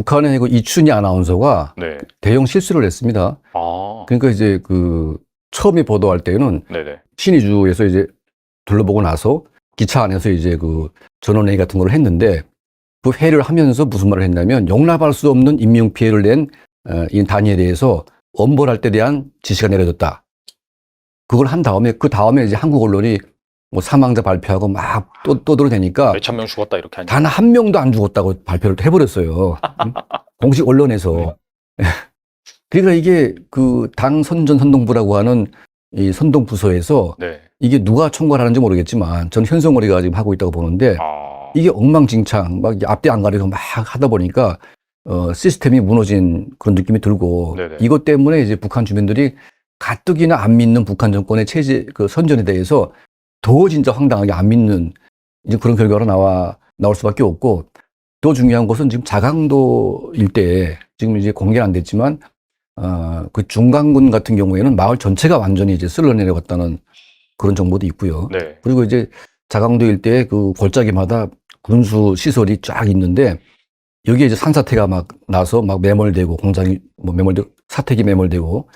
북한의 그 이춘희 아나운서가 네. 대형 실수를 했습니다. 아. 그러니까 이제 그 처음에 보도할 때는 네네. 신의주에서 이제 둘러보고 나서 기차 안에서 이제 그 전원회의 같은 걸 했는데 그 회의를 하면서 무슨 말을 했냐면 용납할 수 없는 인명 피해를 낸 이 단위에 대해서 엄벌할 때 대한 지시가 내려졌다. 그걸 한 다음에 그 다음에 이제 한국 언론이 뭐 사망자 발표하고 막 떠들어대니까 몇천 명 죽었다 이렇게 하니까. 단 한 명도 안 죽었다고 발표를 해버렸어요. 공식 언론에서. 그러니까 이게 그 당 선전 선동부라고 하는 이 선동부서에서 네. 이게 누가 총괄 하는지 모르겠지만 저는 현성월이가 지금 하고 있다고 보는데 아. 이게 엉망진창 막 앞뒤 안 가리고 막 하다 보니까 시스템이 무너진 그런 느낌이 들고 네네. 이것 때문에 이제 북한 주민들이 가뜩이나 안 믿는 북한 정권의 체제 그 선전에 대해서 더 진짜 황당하게 안 믿는 이제 그런 결과로 나올 수밖에 없고 더 중요한 것은 지금 자강도 일대에 지금 이제 공개는 안 됐지만 그 중강군 같은 경우에는 마을 전체가 완전히 이제 쓸어내려갔다는 그런 정보도 있고요. 네. 그리고 이제 자강도 일대에 그 골짜기마다 군수 시설이 쫙 있는데 여기에 이제 산사태가 막 나서 막 매몰되고 공장이 뭐 매몰되고 사택이 매몰되고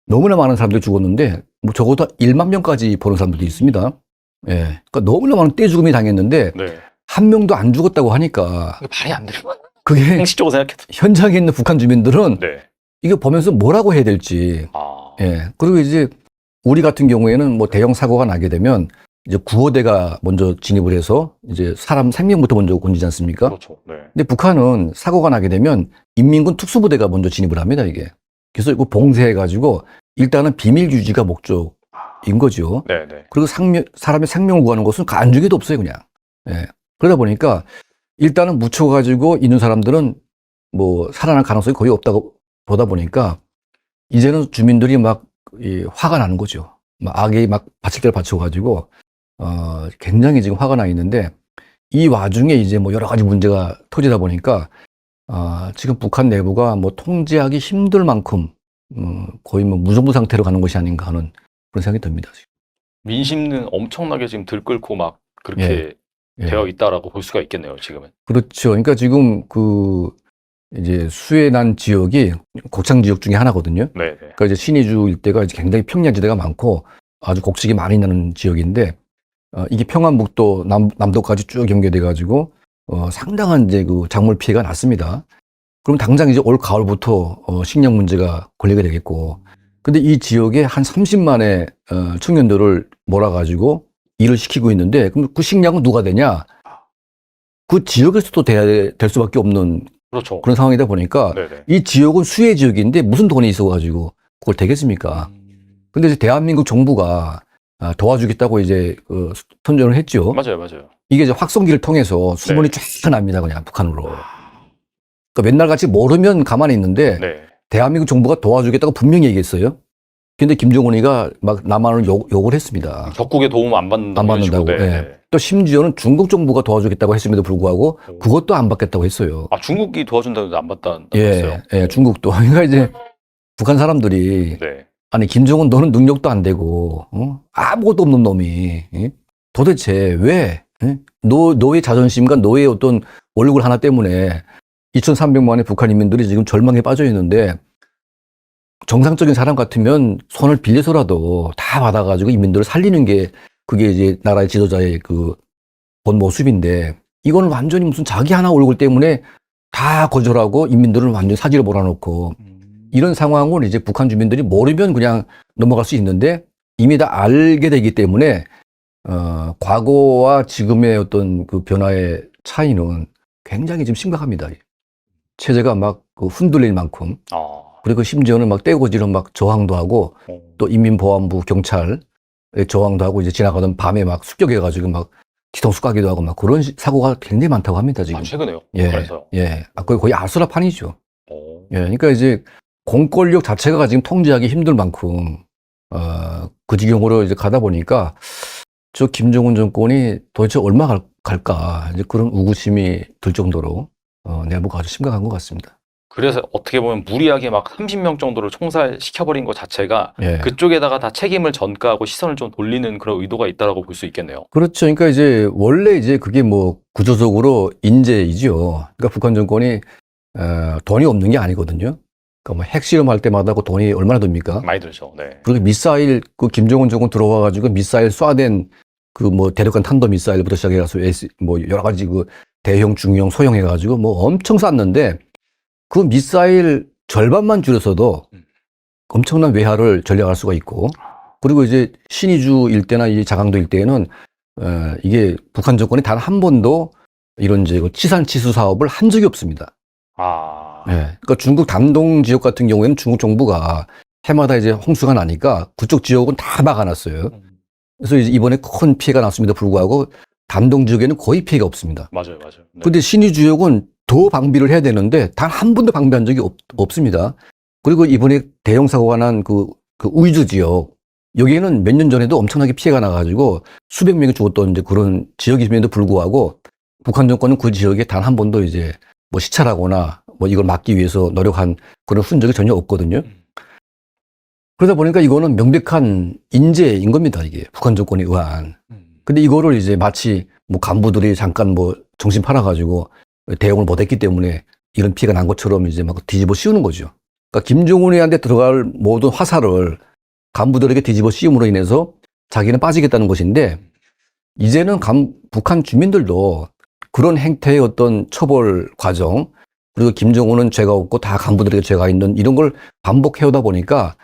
너무나 많은 사람들이 죽었는데 뭐 적어도 1만 명까지 보는 사람들도 있습니다. 예. 그러니까 너무나 많은 떼죽음이 당했는데 네. 한 명도 안 죽었다고 하니까 이게 말이 안 되는 거야. 그게 상식적으로 생각해도. 현장에 있는 북한 주민들은 네. 이거 보면서 뭐라고 해야 될지. 아. 예. 그리고 이제 우리 같은 경우에는 뭐 대형 사고가 나게 되면 이제 구호대가 먼저 진입을 해서 이제 사람 생명부터 먼저 건지지 않습니까? 그렇죠. 네. 근데 북한은 사고가 나게 되면 인민군 특수부대가 먼저 진입을 합니다, 이게. 그래서 이거 봉쇄해가지고 일단은 비밀 유지가 목적인 거죠. 네네. 그리고 사람의 생명을 구하는 것은 안중에도 없어요, 그냥. 예. 그러다 보니까 일단은 묻혀가지고 있는 사람들은 뭐 살아날 가능성이 거의 없다고 보다 보니까 이제는 주민들이 막 화가 나는 거죠. 막 악에 막 바치기를 바쳐가지고 굉장히 지금 화가 나 있는데 이 와중에 이제 뭐 여러 가지 문제가 터지다 보니까 지금 북한 내부가 뭐 통제하기 힘들 만큼 거의 뭐 무정부 상태로 가는 것이 아닌가 하는 그런 생각이 듭니다. 지금. 민심은 엄청나게 지금 들끓고 막 그렇게 예. 되어 있다라고 볼 수가 있겠네요, 지금은. 그렇죠. 그러니까 지금 그 이제 수해난 지역이 곡창 지역 중에 하나거든요. 네네. 그러니까 이제 신의주 일대가 이제 굉장히 평야지대가 많고 아주 곡식이 많이 나는 지역인데 이게 평안북도 남도까지 쭉 연계돼 가지고 상당한 이제 그 작물 피해가 났습니다. 그럼 당장 이제 올 가을부터 식량 문제가 걸리게 되겠고, 근데 이 지역에 한 30만의 청년들을 몰아가지고 일을 시키고 있는데, 그럼 그 식량은 누가 되냐? 그 지역에서도 될 수밖에 없는 그렇죠. 그런 상황이다 보니까 네네. 이 지역은 수해 지역인데 무슨 돈이 있어가지고 그걸 되겠습니까? 근데 이제 대한민국 정부가 도와주겠다고 이제 선전을 했죠. 맞아요, 맞아요. 이게 이제 확성기를 통해서 수문이 쫙 납니다, 그냥 북한으로. 그러니까 맨날 같이 모르면 가만히 있는데 네. 대한민국 정부가 도와주겠다고 분명히 얘기했어요. 근데 김정은이가 막 남한을 욕을 했습니다. 적국의 도움 안 받는다고. 안 받는다고. 네. 예. 또 심지어는 중국 정부가 도와주겠다고 했음에도 불구하고 그것도 안 받겠다고 했어요. 아, 중국이 도와준다는데 안 받다는 예, 거였어요? 예, 중국도. 그러니까 이제 북한 사람들이 네. 아니 김정은 너는 능력도 안 되고 아무것도 없는 놈이 도대체 왜 너의 자존심과 너의 어떤 얼굴 하나 때문에 2,300만의 북한 인민들이 지금 절망에 빠져 있는데 정상적인 사람 같으면 손을 빌려서라도 다 받아가지고 인민들을 살리는 게 그게 이제 나라의 지도자의 그 본 모습인데 이거는 완전히 무슨 자기 하나 얼굴 때문에 다 거절하고 인민들을 완전히 사지로 몰아놓고 이런 상황을 이제 북한 주민들이 모르면 그냥 넘어갈 수 있는데 이미 다 알게 되기 때문에 과거와 지금의 어떤 그 변화의 차이는 굉장히 좀 심각합니다. 체제가 막 흔들릴 만큼. 그리고 심지어는 막 떼고지로 막 저항도 하고 또 인민보안부 경찰 저항도 하고 이제 지나가던 밤에 막 습격해가지고 막 뒤통수 까기도 하고 막 그런 사고가 굉장히 많다고 합니다, 지금. 아, 최근에요? 예. 그래서요? 예. 거의 아수라판이죠. 예. 그러니까 이제 공권력 자체가 지금 통제하기 힘들 만큼, 그 지경으로 이제 가다 보니까 저 김정은 정권이 도대체 얼마 갈까, 이제 그런 의구심이 들 정도로, 내부가 아주 심각한 것 같습니다. 그래서 어떻게 보면 무리하게 막 30명 정도를 총살시켜버린 것 자체가 예. 그쪽에다가 다 책임을 전가하고 시선을 좀 돌리는 그런 의도가 있다라고 볼 수 있겠네요. 그렇죠. 그러니까 이제 원래 이제 그게 뭐 구조적으로 인재이죠. 그러니까 북한 정권이 돈이 없는 게 아니거든요. 그러니까 뭐 핵실험할 때마다 그 돈이 얼마나 듭니까? 많이 들죠. 네. 그리고 미사일 그 김정은 정권 들어와가지고 미사일 쏴댄 그 뭐 대륙간 탄도 미사일부터 시작해서 뭐 여러 가지 그 대형, 중형, 소형 해가지고 뭐 엄청 쐈는데 그 미사일 절반만 줄여서도 엄청난 외화를 전략할 수가 있고, 그리고 이제 신의주 일대나 이 자강도 일대에는 이게 북한 정권이 단 한 번도 이런 이제 그 치산치수 사업을 한 적이 없습니다. 예. 그러니까 중국 담동 지역 같은 경우에는 중국 정부가 해마다 이제 홍수가 나니까 그쪽 지역은 다 막아놨어요. 그래서 이제 이번에 큰 피해가 났음에도 불구하고 담동 지역에는 거의 피해가 없습니다. 맞아요. 네. 근데 신의 지역은 더 방비를 해야 되는데 단 한 번도 방비한 적이 없습니다. 그리고 이번에 대형 사고가 난 그 우이주 지역, 여기에는 몇 년 전에도 엄청나게 피해가 나가지고 수백 명이 죽었던 이제 그런 지역임에도 불구하고 북한 정권은 그 지역에 단 한 번도 이제 뭐 시찰하거나 뭐 이걸 막기 위해서 노력한 그런 흔적이 전혀 없거든요. 그러다 보니까 이거는 명백한 인재인 겁니다, 이게. 북한 정권에 의한. 근데 이거를 이제 마치 뭐 간부들이 잠깐 뭐 정신 팔아가지고 대응을 못했기 때문에 이런 피해가 난 것처럼 이제 막 뒤집어 씌우는 거죠. 그러니까 김정은이한테 들어갈 모든 화살을 간부들에게 뒤집어 씌움으로 인해서 자기는 빠지겠다는 것인데, 이제는 북한 주민들도 그런 행태의 어떤 처벌 과정, 그리고 김정은은 죄가 없고 다 간부들에게 죄가 있는 이런 걸 반복해오다 보니까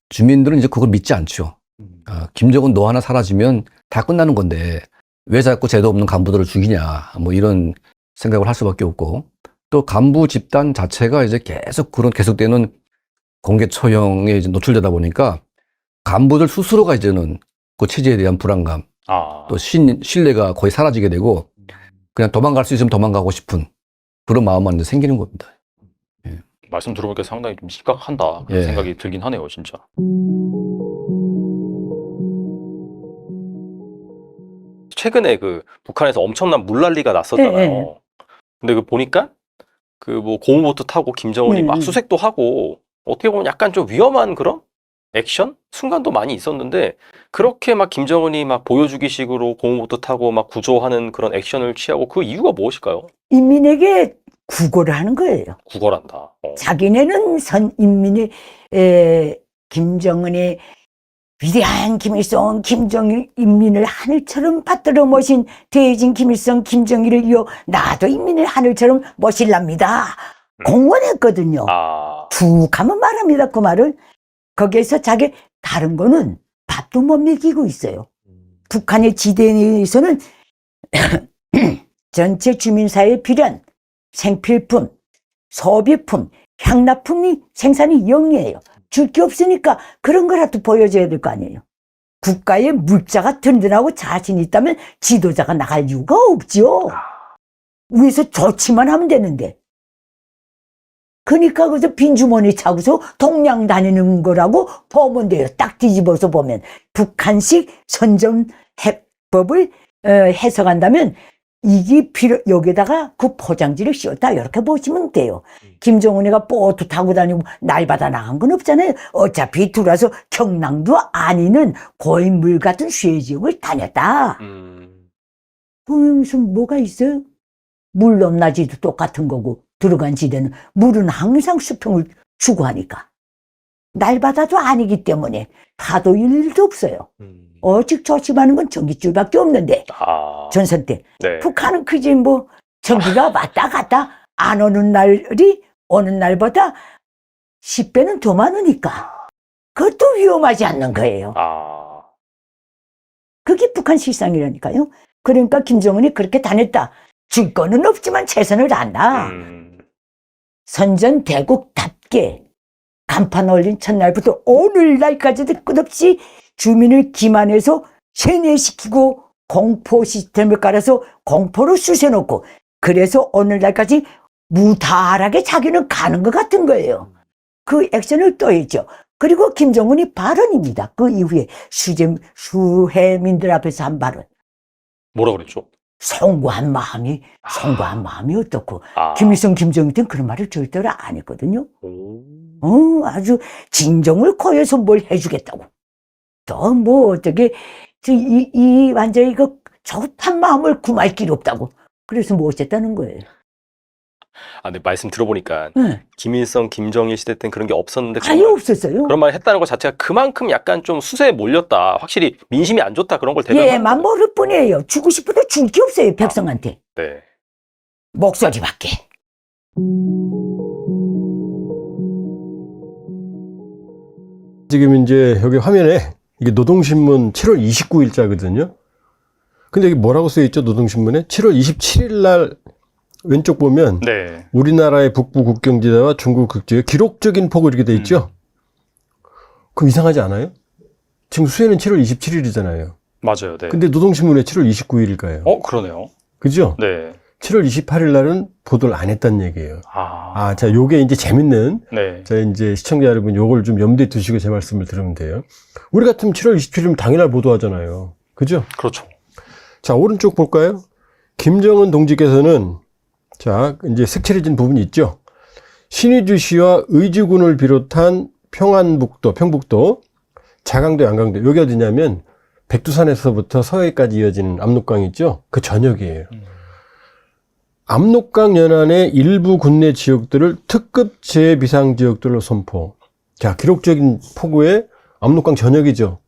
주민들은 이제 그걸 믿지 않죠. 김정은 너 하나 사라지면 다 끝나는 건데 왜 자꾸 죄도 없는 간부들을 죽이냐, 뭐 이런 생각을 할 수밖에 없고, 또 간부 집단 자체가 이제 계속 그런 계속되는 공개 처형에 이제 노출되다 보니까 간부들 스스로가 이제는 그 체제에 대한 불안감, 또 신뢰가 거의 사라지게 되고 그냥 도망갈 수 있으면 도망가고 싶은 그런 마음만 이제 생기는 겁니다. 말씀 들어보니까 상당히 좀 심각한다 그런 생각이 들긴 하네요, 진짜. 최근에 그 북한에서 엄청난 물난리가 났었잖아요. 근데 그 보니까 그 뭐 고무보트 타고 김정은이 막 수색도 하고 어떻게 보면 약간 좀 위험한 그런 액션 순간도 많이 있었는데, 그렇게 막 김정은이 막 보여주기식으로 고무보트 타고 막 구조하는 그런 액션을 취하고 그 이유가 무엇일까요? 인민에게 구걸을 하는 거예요. 구걸한다. 자기네는 인민의 김정은의 위대한 김일성, 김정일, 인민을 하늘처럼 받들어 모신 대진 김일성, 김정일을 이어 나도 인민을 하늘처럼 모실랍니다. 공언했거든요. 툭 하면 말합니다, 그 말을. 거기에서 자기 다른 거는 밥도 못 먹이고 있어요. 북한의 지대에서는 전체 주민사회에 필요한 생필품, 소비품, 향납품이 생산이 0이에요. 줄 게 없으니까 그런 거라도 보여줘야 될 거 아니에요. 국가의 물자가 든든하고 자신 있다면 지도자가 나갈 이유가 없죠. 위에서 좋지만 하면 되는데. 그러니까 그저 빈주머니 차고서 동양 다니는 거라고 보면 돼요. 딱 뒤집어서 보면. 북한식 선전해법을 해석한다면 이게 여기다가 그 포장지를 씌웠다 이렇게 보시면 돼요. 김정은이가 보트 타고 다니고 날바다 나간 건 없잖아요. 어차피 들어와서 경랑도 아니는 고인물 같은 쇠지역을 다녔다. 무슨 뭐가 있어요? 물 넘나지도 똑같은 거고 들어간 지대는 물은 항상 수평을 추구하니까. 날바다도 아니기 때문에 파도 일도 없어요. 오직 조심하는 건 전깃줄밖에 없는데 전선 때 북한은 그지 뭐 전기가 왔다 갔다 안 오는 날이 오는 날보다 10배는 더 많으니까 그것도 위험하지 않는 거예요. 그게 북한 실상이라니까요. 그러니까 김정은이 그렇게 다녔다. 줄 거는 없지만 최선을 다한다. 선전대국답게 간판 올린 첫날부터 오늘날까지도 끝없이 주민을 기만해서 세뇌시키고 공포 시스템을 깔아서 공포로 쑤셔놓고, 그래서 오늘날까지 무탈하게 자기는 가는 것 같은 거예요. 그 액션을 또 했죠. 그리고 김정은이 발언입니다. 그 이후에 수해민들 앞에서 한 발언. 뭐라 그랬죠? 송구한 마음이 어떻고. 김일성, 김정일 때는 그런 말을 절대로 안 했거든요. 아주 진정을 코여서 뭘 해주겠다고. 또 뭐 어떻게 완전히 그 좋단 마음을 구말 길 없다고. 그래서 뭐 어쨌다는 거예요. 아, 근데 말씀 들어보니까 네. 김일성, 김정일 시대 때는 그런 게 없었는데 아예 정말 없었어요. 그런 말을 했다는 것 자체가 그만큼 약간 좀 수세에 몰렸다. 확실히 민심이 안 좋다 그런 걸 대변하는 얘만 모를 뿐이에요. 주고 싶어도 줄 게 없어요, 백성한테. 네. 목소리밖에. 지금 이제 여기 화면에 이게 노동신문 7월 29일자거든요. 근데 이게 뭐라고 써있죠? 노동신문에 7월 27일 날 왼쪽 보면 네. 우리나라의 북부 국경지대와 중국 국지에 기록적인 폭우 이렇게 돼 있죠? 그럼 이상하지 않아요? 지금 수해는 7월 27일이잖아요. 맞아요. 네. 근데 노동신문에 7월 29일일까요? 그러네요. 그죠? 네. 7월 28일 날은 보도를 안 했다는 얘기예요. 아. 자, 요게 이제 재밌는, 네. 자, 이제 시청자 여러분 요걸 좀 염두에 두시고 제 말씀을 들으면 돼요. 우리 같으면 7월 27일이면 당일날 보도하잖아요. 그죠? 그렇죠. 자, 오른쪽 볼까요? 김정은 동지께서는, 자, 이제 색칠해진 부분이 있죠? 신의주시와 의주군을 비롯한 평북도, 자강도, 양강도, 여기 어디냐면, 백두산에서부터 서해까지 이어지는 압록강 있죠? 그 전역이에요. 압록강 연안의 일부 군내 지역들을 특급 재비상 지역들로 선포. 자, 기록적인 폭우에 압록강 전역이죠.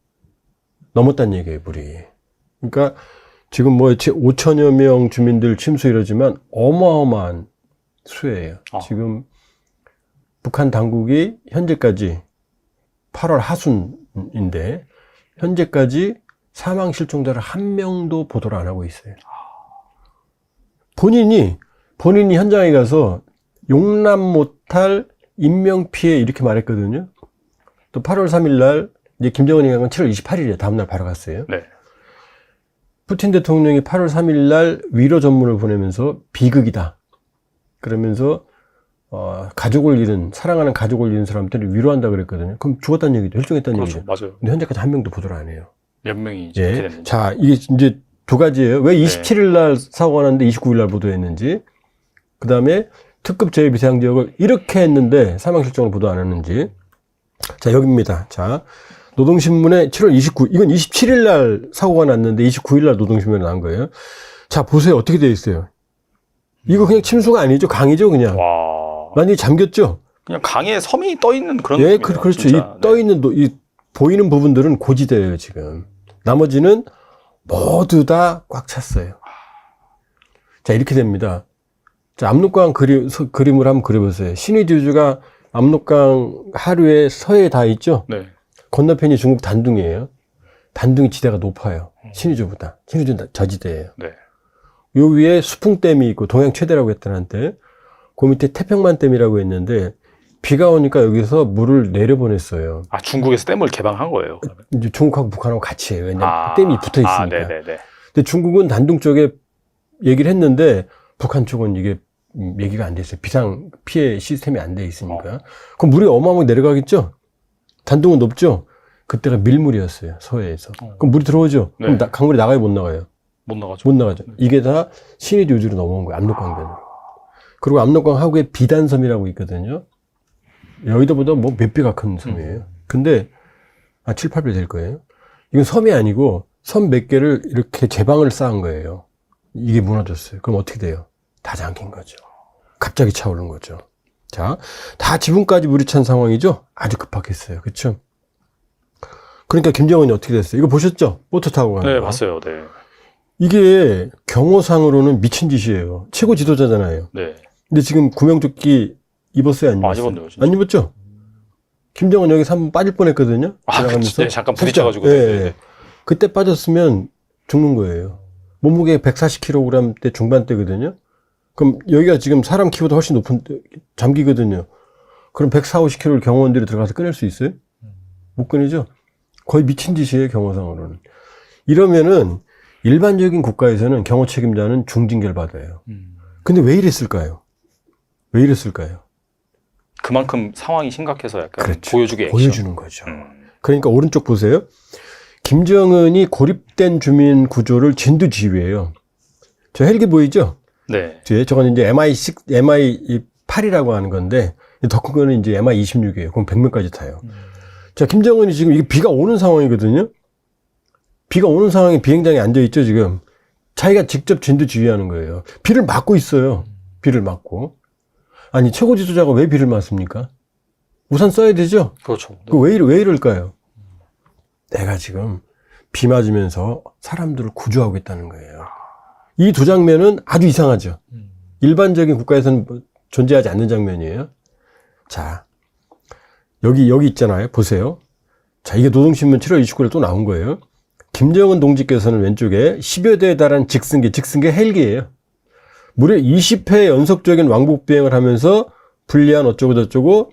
넘었다는 얘기예요, 물이. 그러니까 지금 뭐 5천여 명 주민들 침수 이러지만 어마어마한 수해예요. 지금 북한 당국이 현재까지 8월 하순인데 현재까지 사망 실종자를 한 명도 보도를 안 하고 있어요. 본인이 현장에 가서 용납 못할 인명피해 이렇게 말했거든요. 또 8월 3일 날 이제 김정은이 간 건 7월 28일이에요. 다음날 바로 갔어요. 네. 푸틴 대통령이 8월 3일 날 위로 전문을 보내면서 비극이다. 그러면서 가족을 잃은 사랑하는 가족을 잃은 사람들을 위로한다 그랬거든요. 그럼 죽었다는 얘기죠. 혈종했다는 그렇죠. 얘기죠. 맞아요. 근데 현재까지 한 명도 보도를 안 해요. 몇 명이 이제 그렇게 예. 됐는지. 자, 이게 이제 두 가지예요. 왜 27일 날 사고가 났는데 29일 날 보도했는지. 그 다음에 특급 재비상 지역을 이렇게 했는데 사망 실종을 보도 안 했는지. 자, 여기입니다. 자, 노동신문에 7월 29일, 이건 27일 날 사고가 났는데 29일 날 노동신문에 나온 거예요. 자, 보세요. 어떻게 되어 있어요? 이거 그냥 침수가 아니죠. 강이죠, 그냥. 와. 많이 잠겼죠? 그냥 강에 섬이 떠 있는 그런 예, 느낌이에요. 그렇죠. 진짜. 이 떠 있는, 이 보이는 부분들은 고지대예요, 지금. 나머지는 모두 다 꽉 찼어요. 자, 이렇게 됩니다. 자, 압록강 그림을 한번 그려보세요. 신의주주가 압록강 하류에 서해에 다 있죠? 네. 건너편이 중국 단둥이에요. 단둥이 지대가 높아요. 신의주보다. 신의주는 저지대예요. 네. 요 위에 수풍댐이 있고 동양 최대라고 했던 한때 그 밑에 태평만댐이라고 했는데 비가 오니까 여기서 물을 내려보냈어요. 아, 중국에서 댐을 개방한 거예요. 그러면. 이제 중국하고 북한하고 같이 해요. 왜냐면 댐이 붙어 있으니까. 네네네. 근데 중국은 단둥 쪽에 얘기를 했는데 북한 쪽은 이게 얘기가 안 됐어요. 비상 피해 시스템이 안 돼 있으니까. 그럼 물이 어마어마하게 내려가겠죠? 단둥은 높죠? 그때가 밀물이었어요. 서해에서. 그럼 물이 들어오죠? 네. 그럼 강물이 나가요? 못 나가요? 못 나가죠. 못 나가죠. 이게 다 신의주주로 넘어온 거예요. 압록강변으로. 그리고 압록강 하구에 비단섬이라고 있거든요. 여의도보다 뭐 몇 배가 큰 섬이에요. 근데 7, 8배 될 거예요. 이건 섬이 아니고 섬 몇 개를 이렇게 제방을 쌓은 거예요. 이게 무너졌어요. 그럼 어떻게 돼요? 다 잠긴 거죠. 갑자기 차오른 거죠. 자, 다 지붕까지 물이 찬 상황이죠? 아주 급박했어요. 그렇죠? 그러니까 김정은이 어떻게 됐어요? 이거 보셨죠? 보트 타고 가는 네, 거. 봤어요. 네. 이게 경호상으로는 미친 짓이에요. 최고 지도자잖아요. 네. 근데 지금 구명조끼 입었어요? 안 안 입었어요? 입었네요, 진짜. 안 입었죠? 김정은 여기서 한번 빠질 뻔했거든요. 아, 지나가면서. 네, 잠깐 진짜. 부딪혀가지고. 예, 네, 예. 네. 그때 빠졌으면 죽는 거예요. 몸무게 140kg 대 중반대거든요. 그럼 여기가 지금 사람 키보다 훨씬 높은 잠기거든요. 그럼 140, 50kg를 경호원들이 들어가서 꺼낼 수 있어요? 못 꺼내죠? 거의 미친 짓이에요, 경호상으로는. 이러면은 일반적인 국가에서는 경호 책임자는 중징계를 받아요. 근데 왜 이랬을까요? 왜 이랬을까요? 그만큼 상황이 심각해서 약간 그렇죠. 보여주기 액션. 보여주는 거죠. 그러니까 오른쪽 보세요. 김정은이 고립된 주민 구조를 진두지휘해요. 저 헬기 보이죠? 네. 뒤에 저건 이제 MI8이라고 하는 건데 더 큰 거는 이제 MI26이에요. 그럼 100명까지 타요. 자, 김정은이 지금 이게 비가 오는 상황이거든요. 비가 오는 상황에 비행장에 앉아 있죠, 지금. 자기가 직접 진두지휘하는 거예요. 비를 막고 있어요. 비를 막고. 아니, 최고 지도자가 왜 비를 맞습니까? 우산 써야 되죠? 그렇죠. 그 왜 이럴까요? 내가 지금 비 맞으면서 사람들을 구조하고 있다는 거예요. 이 두 장면은 아주 이상하죠. 일반적인 국가에서는 존재하지 않는 장면이에요. 자, 여기 있잖아요. 보세요. 자, 이게 노동신문 7월 29일 또 나온 거예요. 김정은 동지께서는 왼쪽에 10여 대에 달한 직승기 헬기예요. 무려 20회 연속적인 왕복 비행을 하면서 불리한 어쩌고 저쩌고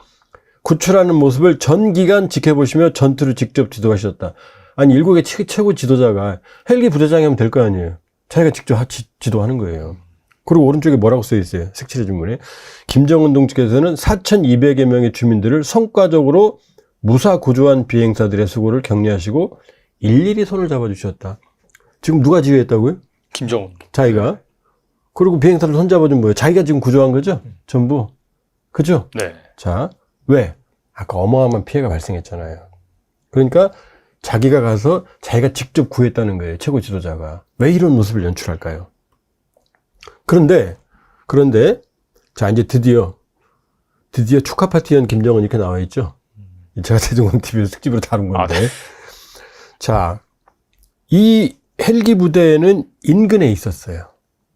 구출하는 모습을 전 기간 지켜보시며 전투를 직접 지도하셨다. 아니, 일국의 최고 지도자가 헬기 부대장이 하면 될 거 아니에요. 자기가 직접 지도하는 거예요. 그리고 오른쪽에 뭐라고 써 있어요? 색칠해 준문에. 김정은 동지께서는 4,200여 명의 주민들을 성과적으로 무사 구조한 비행사들의 수고를 격려하시고 일일이 손을 잡아주셨다. 지금 누가 지휘했다고요? 김정은. 자기가. 그리고 비행사를 손잡아준 뭐예요? 자기가 지금 구조한 거죠? 전부. 그죠? 네. 자, 왜? 아까 어마어마한 피해가 발생했잖아요. 그러니까 자기가 가서 자기가 직접 구했다는 거예요. 최고 지도자가. 왜 이런 모습을 연출할까요? 그런데 자, 이제 드디어 축하 파티연 김정은 이렇게 나와 있죠? 제가 대중공 TV에서 특집으로 다룬 건데. 네. 자, 이 헬기 부대에는 인근에 있었어요.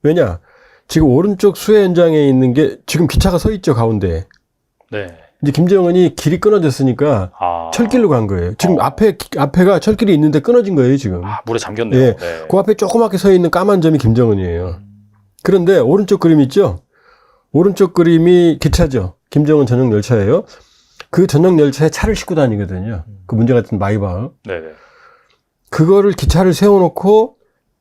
왜냐? 지금 오른쪽 수해 현장에 있는 게 지금 기차가 서 있죠, 가운데. 네. 이제 김정은이 길이 끊어졌으니까 철길로 간 거예요. 지금 앞에가 철길이 있는데 끊어진 거예요, 지금. 물에 잠겼네요. 예. 네. 그 앞에 조그맣게 서 있는 까만 점이 김정은이에요. 그런데 오른쪽 그림 있죠? 오른쪽 그림이 기차죠. 김정은 전용 열차예요. 그 전용 열차에 차를 싣고 다니거든요. 그 문제 같은 마이바흐. 네네. 그거를 기차를 세워놓고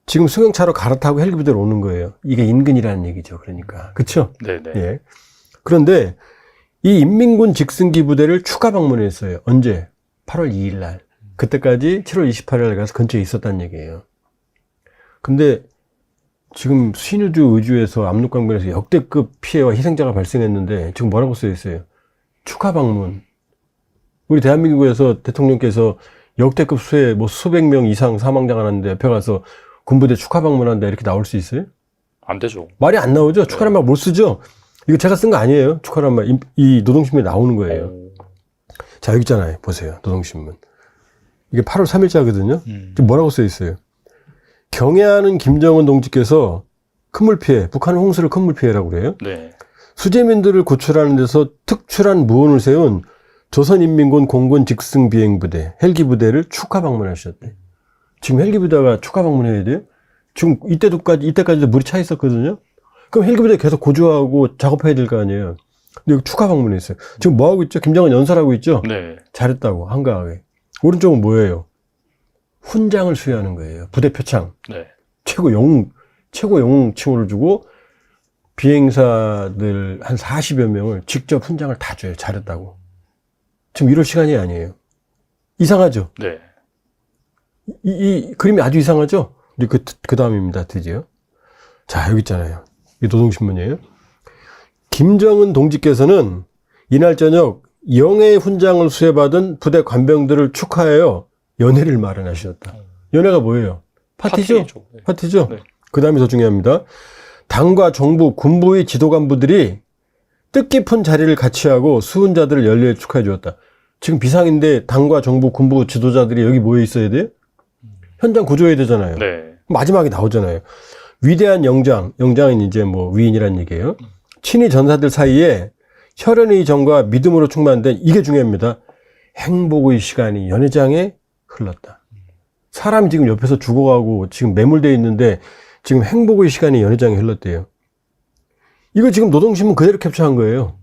지금 승용차로 갈아타고 헬기부대로 오는 거예요. 이게 인근이라는 얘기죠. 그러니까. 그쵸? 네네. 예. 그런데 이 인민군 직승기 부대를 추가 방문했어요. 언제? 8월 2일 날. 그때까지 7월 28일 날 가서 근처에 있었다는 얘기예요. 근데 지금 신의주 의주에서 압록강변에서 역대급 피해와 희생자가 발생했는데 지금 뭐라고 써 있어요? 추가 방문. 우리 대한민국에서 대통령께서 역대급 수해 뭐 수백 명 이상 사망자가 났는데 옆에 가서 군부대 축하 방문한다 이렇게 나올 수 있어요? 안 되죠. 말이 안 나오죠? 축하란 말 못 쓰죠? 이거 제가 쓴 거 아니에요. 축하란 말. 이 노동신문에 나오는 거예요. 자, 여기 있잖아요. 보세요. 노동신문. 이게 8월 3일자거든요. 지금 뭐라고 써 있어요? 경애하는 김정은 동지께서 큰물 피해, 북한 홍수를 큰물 피해라고 그래요. 네. 수재민들을 구출하는 데서 특출한 무언을 세운 조선인민군 공군 직승비행부대, 헬기부대를 축하 방문하셨대. 지금 헬기부대가 축하 방문해야 돼요? 지금 이때까지도 물이 차 있었거든요? 그럼 헬기부대 계속 고조하고 작업해야 될 거 아니에요? 근데 여기 축하 방문했어요. 지금 뭐 하고 있죠? 김정은 연설하고 있죠? 네. 잘했다고, 한가하게. 오른쪽은 뭐예요? 훈장을 수여하는 거예요. 부대 표창. 네. 최고 영웅 칭호를 주고 비행사들 한 40여 명을 직접 훈장을 다 줘요. 잘했다고. 지금 이럴 시간이 아니에요. 이상하죠? 네. 이 그림이 아주 이상하죠? 이제 그 다음입니다. 드디어. 자, 여기 있잖아요. 이게 노동신문이에요. 김정은 동지께서는 이날 저녁 영예의 훈장을 수여받은 부대 관병들을 축하하여 연회를 마련하셨다. 연회가 뭐예요? 파티죠? 네. 파티죠? 네. 그 다음이 더 중요합니다. 당과 정부, 군부의 지도 간부들이 뜻깊은 자리를 같이 하고 수훈자들을 열렬히 축하해 주었다. 지금 비상인데 당과 정부, 군부 지도자들이 여기 모여 있어야 돼요? 현장 구조해야 되잖아요. 네. 마지막에 나오잖아요. 위대한 영장은 이제 뭐 위인이란 얘기예요. 친위 전사들 사이에 혈연의 정과 믿음으로 충만된, 이게 중요합니다. 행복의 시간이 연회장에 흘렀다. 사람이 지금 옆에서 죽어가고 지금 매몰되어 있는데 지금 행복의 시간이 연회장에 흘렀대요. 이거 지금 노동신문 그대로 캡처한 거예요.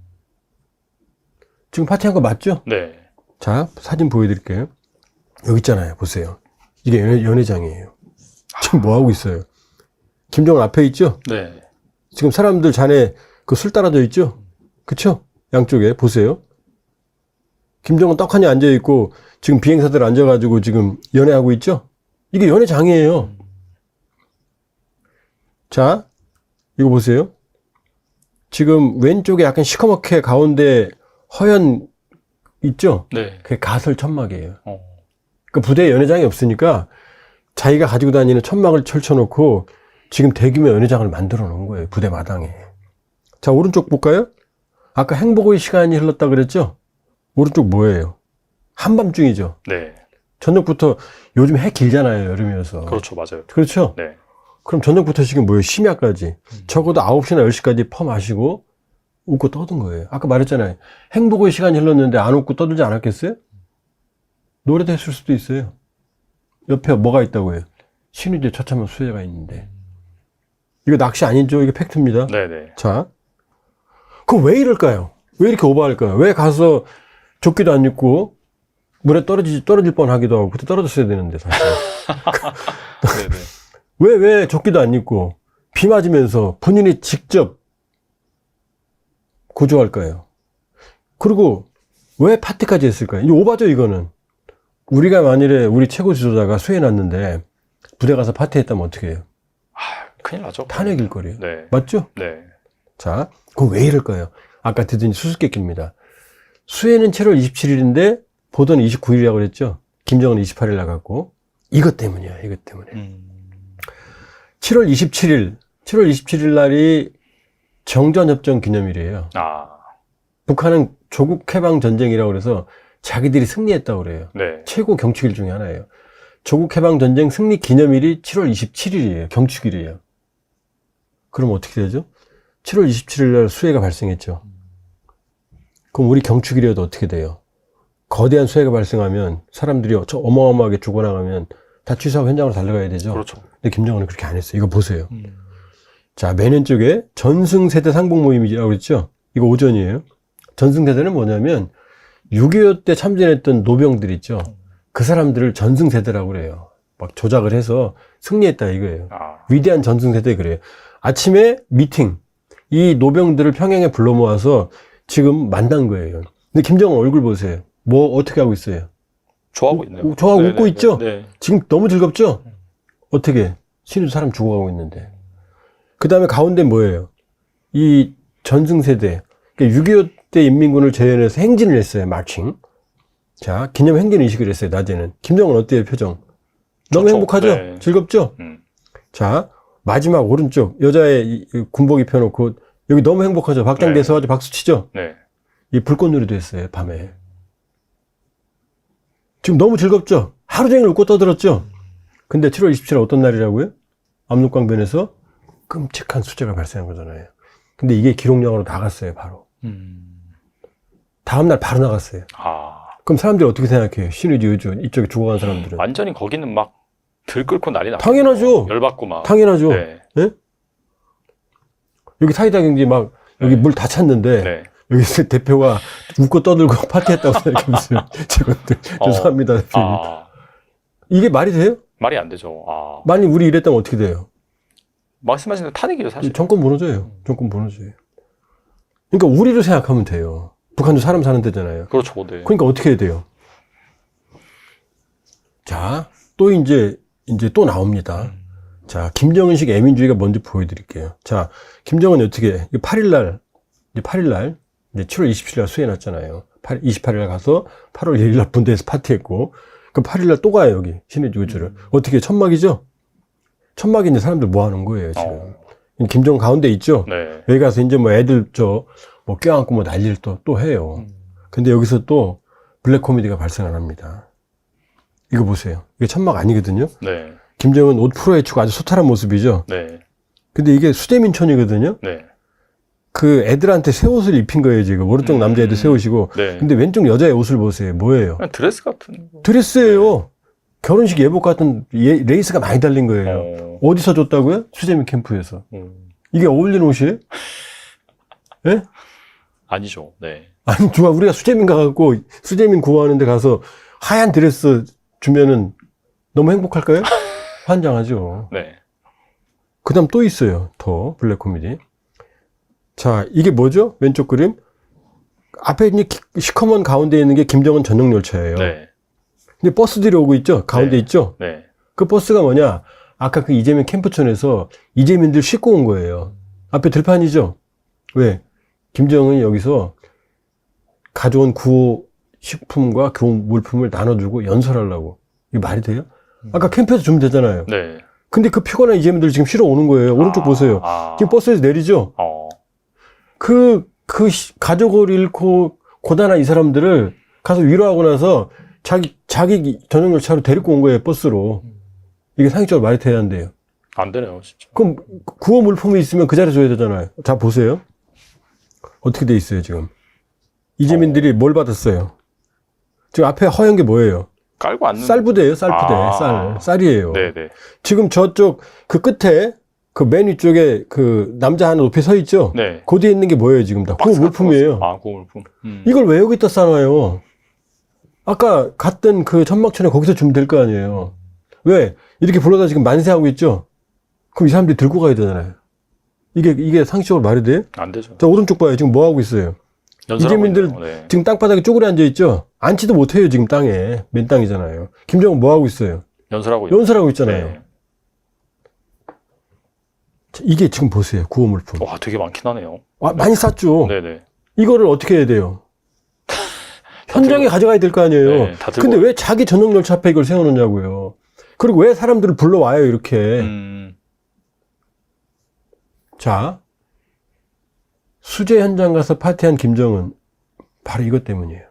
지금 파티한 거 맞죠? 네. 자, 사진 보여드릴게요. 여기 있잖아요. 보세요. 이게 연회장이에요. 지금 뭐 하고 있어요? 김정은 앞에 있죠? 네. 지금 사람들 잔에 그 술 따라져 있죠? 그쵸? 양쪽에 보세요. 김정은 떡하니 앉아있고 지금 비행사들 앉아가지고 지금 연회하고 있죠? 이게 연회장이에요. 자, 이거 보세요. 지금 왼쪽에 약간 시커멓게 가운데 허연 있죠? 네. 그게 가설 천막이에요. 그 부대에 연회장이 없으니까 자기가 가지고 다니는 천막을 철쳐놓고 지금 대규모 연회장을 만들어 놓은 거예요. 부대 마당에. 자, 오른쪽 볼까요? 아까 행복의 시간이 흘렀다 그랬죠? 오른쪽 뭐예요? 한밤중이죠. 네. 저녁부터 요즘 해 길잖아요. 여름이어서. 그렇죠. 맞아요. 그렇죠? 네. 그럼 저녁부터 지금 뭐예요? 심야까지. 적어도 9시나 10시까지 퍼 마시고 웃고 떠든 거예요. 아까 말했잖아요. 행복의 시간이 흘렀는데 안 웃고 떠들지 않았겠어요? 노래도 했을 수도 있어요. 옆에 뭐가 있다고 해요? 신의주의 처참한 수혜가 있는데. 이거 낚시 아니죠? 이게 팩트입니다. 네네. 자, 그럼 왜 이럴까요? 왜 이렇게 오버할까요? 왜 가서 조끼도 안 입고 물에 떨어질 뻔 하기도 하고, 그때 떨어졌어야 되는데, 사실. 네네. 왜 조끼도 안 입고, 비 맞으면서 본인이 직접 고조할까요? 그리고 왜 파티까지 했을까요? 이 오바죠, 이거는. 우리가 만일에 우리 최고 지도자가 수해놨는데, 부대 가서 파티했다면 어떻게 해요? 큰일 나죠. 탄핵일 거래요. 네. 맞죠? 네. 자, 그럼 왜 이럴까요? 아까 듣더니 수수께끼입니다. 수해는 7월 27일인데 보도는 29일이라고 그랬죠? 김정은 28일 나갔고. 이것 때문이야, 이것 때문에. 7월 27일 날이 정전협정 기념일이에요. 아. 북한은 조국 해방 전쟁이라고 그래서 자기들이 승리했다고 그래요. 네. 최고 경축일 중에 하나예요. 조국 해방 전쟁 승리 기념일이 7월 27일이에요. 경축일이에요. 그럼 어떻게 되죠? 7월 27일 날 수해가 발생했죠. 그럼 우리 경축일이어도 어떻게 돼요? 거대한 수해가 발생하면 사람들이 어마어마하게 죽어나가면 다 취소하고 현장으로 달려가야 되죠. 그렇죠. 근데 김정은은 그렇게 안 했어요. 이거 보세요. 자, 매년 쪽에 전승세대 상봉 모임이라고 그랬죠? 이거 오전이에요. 전승세대는 뭐냐면 6.25 때 참전했던 노병들 있죠? 그 사람들을 전승세대라고 그래요. 막 조작을 해서 승리했다 이거예요. 아. 위대한 전승세대 그래요. 아침에 미팅, 이 노병들을 평양에 불러 모아서 지금 만난 거예요. 근데 김정은 얼굴 보세요. 뭐 어떻게 하고 있어요? 좋아하고 있네요. 좋아하고 네네네. 웃고 있죠? 네. 지금 너무 즐겁죠? 어떻게? 신우도 사람 죽어가고 있는데. 그 다음에 가운데 뭐예요? 이 전승세대. 그러니까 6.25 때 인민군을 재현해서 행진을 했어요. 마칭. 자, 기념 행진 의식을 했어요. 낮에는. 김정은 어때요? 표정. 너무 좋죠. 행복하죠? 네. 즐겁죠? 자, 마지막 오른쪽 여자의 이 군복 입혀놓고 여기 너무 행복하죠? 박장대 서가지고 박수 치죠? 네. 이 불꽃놀이도 했어요. 밤에. 지금 너무 즐겁죠? 하루 종일 웃고 떠들었죠? 근데 7월 27일 어떤 날이라고요? 압록강변에서 끔찍한 수재가 발생한 거잖아요. 근데 이게 기록량으로 나갔어요. 바로. 다음날 바로 나갔어요. 아. 그럼 사람들이 어떻게 생각해요? 신의주 요주 이쪽에 죽어간 사람들은. 완전히 거기는 막 들끓고 난리 났고. 당연하죠. 열받고 막. 당연하죠. 네. 예? 여기 사이다 경제 여기 물 다 찼는데 네. 여기 대표가 웃고 떠들고 파티했다고 생각해보세요. 직원들. 죄송합니다. 대표님. 아. 이게 말이 돼요? 말이 안 되죠. 아. 만약 우리 이랬다면 어떻게 돼요? 말씀하신 대로 탄핵이죠, 사실. 정권 무너져요. 정권 무너져요. 그러니까 우리로 생각하면 돼요. 북한도 사람 사는 데잖아요. 그렇죠. 네. 그러니까 어떻게 해야 돼요? 자, 또 이제 또 나옵니다. 자, 김정은식 애민주의가 뭔지 보여드릴게요. 자, 김정은이 어떻게 해? 8일날, 이제 7월 27일 수해 났잖아요. 28일날 가서 8월 1일날 분대에서 파티했고, 그 8일날 또 가요, 여기. 신의주 교주를. 어떻게 해? 천막이죠? 천막이 이제 사람들 뭐 하는 거예요, 지금. 김정은 가운데 있죠? 네. 여기 가서 이제 뭐 애들 뭐 껴안고 뭐 난리를 또 해요. 근데 여기서 또 블랙 코미디가 발생을 합니다. 이거 보세요. 이게 천막 아니거든요? 네. 김정은 옷 풀어헤치고 아주 소탈한 모습이죠? 네. 근데 이게 수재민촌이거든요? 네. 그 애들한테 새 옷을 입힌 거예요, 지금. 오른쪽 남자애들 새 옷이고. 네. 근데 왼쪽 여자의 옷을 보세요. 뭐예요? 그냥 드레스 같은 거. 드레스예요. 결혼식 예복 같은 레이스가 많이 달린 거예요. 어디서 줬다고요? 수재민 캠프에서. 이게 어울리는 옷이에요? 예? 아니죠. 네. 아니, 좋아. 우리가 수재민 가갖고, 수재민 구호하는데 가서 하얀 드레스 주면은 너무 행복할까요? 환장하죠. 네. 그 다음 또 있어요. 더, 블랙 코미디. 자, 이게 뭐죠? 왼쪽 그림. 앞에 이제 시커먼 가운데 있는 게 김정은 전용 열차예요. 네. 근데 버스들이 오고 있죠? 가운데 네. 있죠? 네. 그 버스가 뭐냐? 아까 그 이재명 캠프촌에서 이재민들 싣고 온 거예요. 앞에 들판이죠? 왜? 김정은이 여기서 가져온 구호 식품과 교훈 물품을 나눠주고 연설하려고. 이게 말이 돼요? 아까 캠프에서 주면 되잖아요. 네. 근데 그 피곤한 이재민들 지금 쉬러 오는 거예요. 오른쪽 보세요. 지금 버스에서 내리죠? 어. 그 가족을 잃고 고단한 이 사람들을 가서 위로하고 나서 자기 전용 열차로 데리고 온 거예요, 버스로. 이게 상식적으로 말이 돼야 한대요. 안 되네요, 진짜. 그럼 구호 물품이 있으면 그 자리에 줘야 되잖아요. 자, 보세요. 어떻게 돼 있어요, 지금. 이재민들이 뭘 받았어요? 지금 앞에 허연 게 뭐예요? 깔고 앉는. 쌀부대예요, 쌀부대. 아. 쌀이에요. 네네. 지금 저쪽 그 끝에 그 맨 위쪽에 그 남자 하나 높이 서 있죠? 네. 그 뒤에 있는 게 뭐예요, 지금 다? 구호 박스 물품이에요. 같은 거. 아, 구호 물품. 이걸 왜 여기다 싸놔요? 아까 갔던 그 천막촌에 거기서 주면 될 거 아니에요. 왜? 이렇게 불러다 지금 만세하고 있죠? 그럼 이 사람들이 들고 가야 되잖아요. 이게 상식적으로 말이 돼? 안 되죠. 자, 오른쪽 봐요. 지금 뭐 하고 있어요? 연설하고 이재민들 있네요. 네. 지금 땅바닥에 쪼그려 앉아 있죠? 앉지도 못해요, 지금 땅에. 맨 땅이잖아요. 김정은 뭐 하고 있어요? 연설하고 있네요. 연설하고 있잖아요. 네. 자, 이게 지금 보세요. 구호물품. 와, 되게 많긴 하네요. 많이 쌌죠? 네네. 이거를 어떻게 해야 돼요? 현장에 가져가야 될 거 아니에요. 네, 다 들고 근데 왜 자기 전용 열차 앞에 이걸 세워놓냐고요. 그리고 왜 사람들을 불러와요, 이렇게. 자, 수재 현장 가서 파티한 김정은. 바로 이것 때문이에요.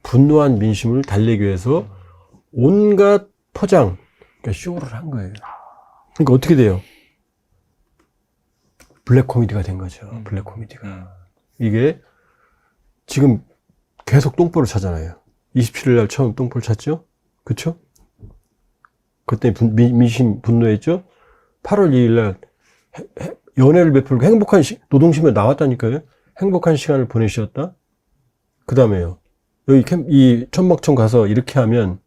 분노한 민심을 달래기 위해서 온갖 포장, 그러니까 쇼를 한 거예요. 그러니까 어떻게 돼요? 블랙 코미디가 된 거죠. 블랙 코미디가. 이게 지금 계속 똥볼을 차잖아요. 27일 날 처음 똥볼 찼죠? 그쵸? 그때 민심 분노했죠? 8월 2일 날 연애를 베풀고 행복한 노동신문 나왔다니까요? 행복한 시간을 보내셨다? 그 다음에요. 여기 이 천막촌 가서 이렇게 하면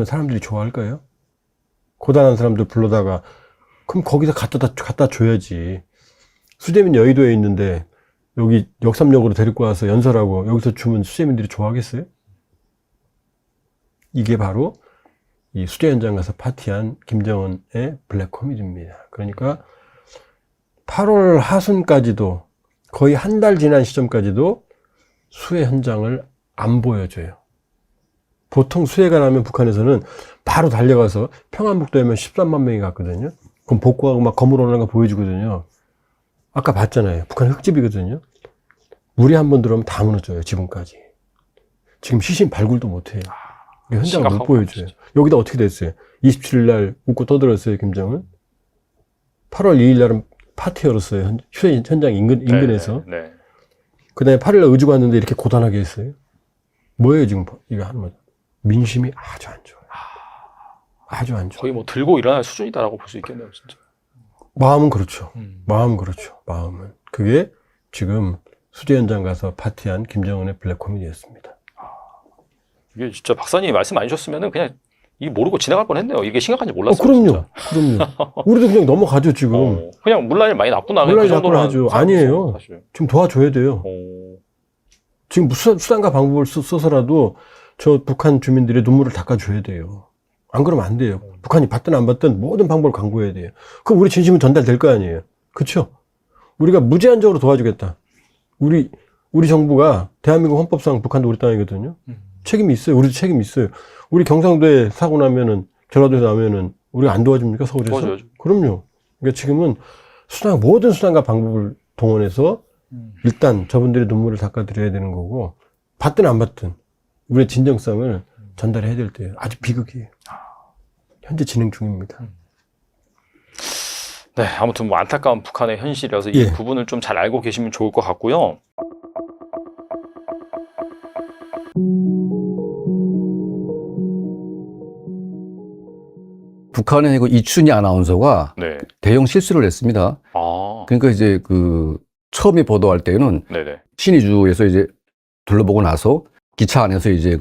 사람들이 좋아할까요? 고단한 사람들 불러다가, 그럼 거기서 갖다 줘야지. 수재민 여의도에 있는데, 여기 역삼역으로 데리고 와서 연설하고 여기서 주면 수재민들이 좋아하겠어요? 이게 바로 이 수재 현장 가서 파티한 김정은의 블랙 코미디입니다. 그러니까 8월 하순까지도 거의 한 달 지난 시점까지도 수해 현장을 안 보여줘요. 보통 수해가 나면 북한에서는 바로 달려가서 평안북도에면 13만 명이 갔거든요. 그럼 복구하고 막 건물 오는 거 보여주거든요. 아까 봤잖아요. 북한 흙집이거든요. 물이 한번 들어오면 다 무너져요. 지붕까지. 지금 시신 발굴도 못해요. 현장을 못 보여줘요. 여기다 어떻게 됐어요? 27일 날 웃고 떠들었어요, 김정은. 8월 2일 날은 파티 열었어요. 휴대 현장 인근에서. 네, 네. 그 다음에 8일 날 의주 갔는데 이렇게 고단하게 했어요. 뭐예요, 지금? 이거 하는 거. 민심이 아주 안 좋아요. 아주 안 좋아요. 거의 뭐 들고 일어날 수준이다라고 볼 수 있겠네요, 진짜. 마음은 그렇죠. 마음은 그렇죠. 마음은. 그게 지금 수재 현장 가서 파티한 김정은의 블랙 코미디였습니다. 이게 진짜 박사님이 말씀 안 주셨으면은 그냥 이게 모르고 지나갈 뻔했네요. 이게 심각한지 몰랐어요. 그럼요. 진짜. 그럼요. 우리도 그냥 넘어가죠, 지금. 그냥 물난일 많이 났구나. 물난일 그 정도로 났구나 하죠. 아니에요. 사실. 지금 도와줘야 돼요. 지금 수단과 방법을 써서라도 저 북한 주민들의 눈물을 닦아줘야 돼요. 안 그러면 안 돼요. 북한이 받든 안 받든 모든 방법을 강구해야 돼요. 그럼 우리 진심은 전달될 거 아니에요. 그쵸? 우리가 무제한적으로 도와주겠다. 우리 정부가 대한민국 헌법상 북한도 우리 땅이거든요. 책임이 있어요. 우리도 책임이 있어요. 우리 경상도에 사고 나면은, 전라도에 나면은, 우리가 안 도와줍니까? 서울에서? 도와줘야죠. 그럼요. 그러니까 지금은 모든 수단과 방법을 동원해서 일단 저분들의 눈물을 닦아드려야 되는 거고, 받든 안 받든, 우리의 진정성을 전달해야 될 때예요. 아주 비극이에요. 현재 진행 중입니다. 네, 아무튼 뭐 안타까운 북한의 현실이라서 이 부분을 좀 잘 알고 계시면 좋을 것 같고요. 북한의 그 이춘희 아나운서가 네. 대형 실수를 했습니다. 아, 그러니까 이제 처음에 보도할 때는 네네. 신의주에서 이제 둘러보고 나서 기차 안에서 이제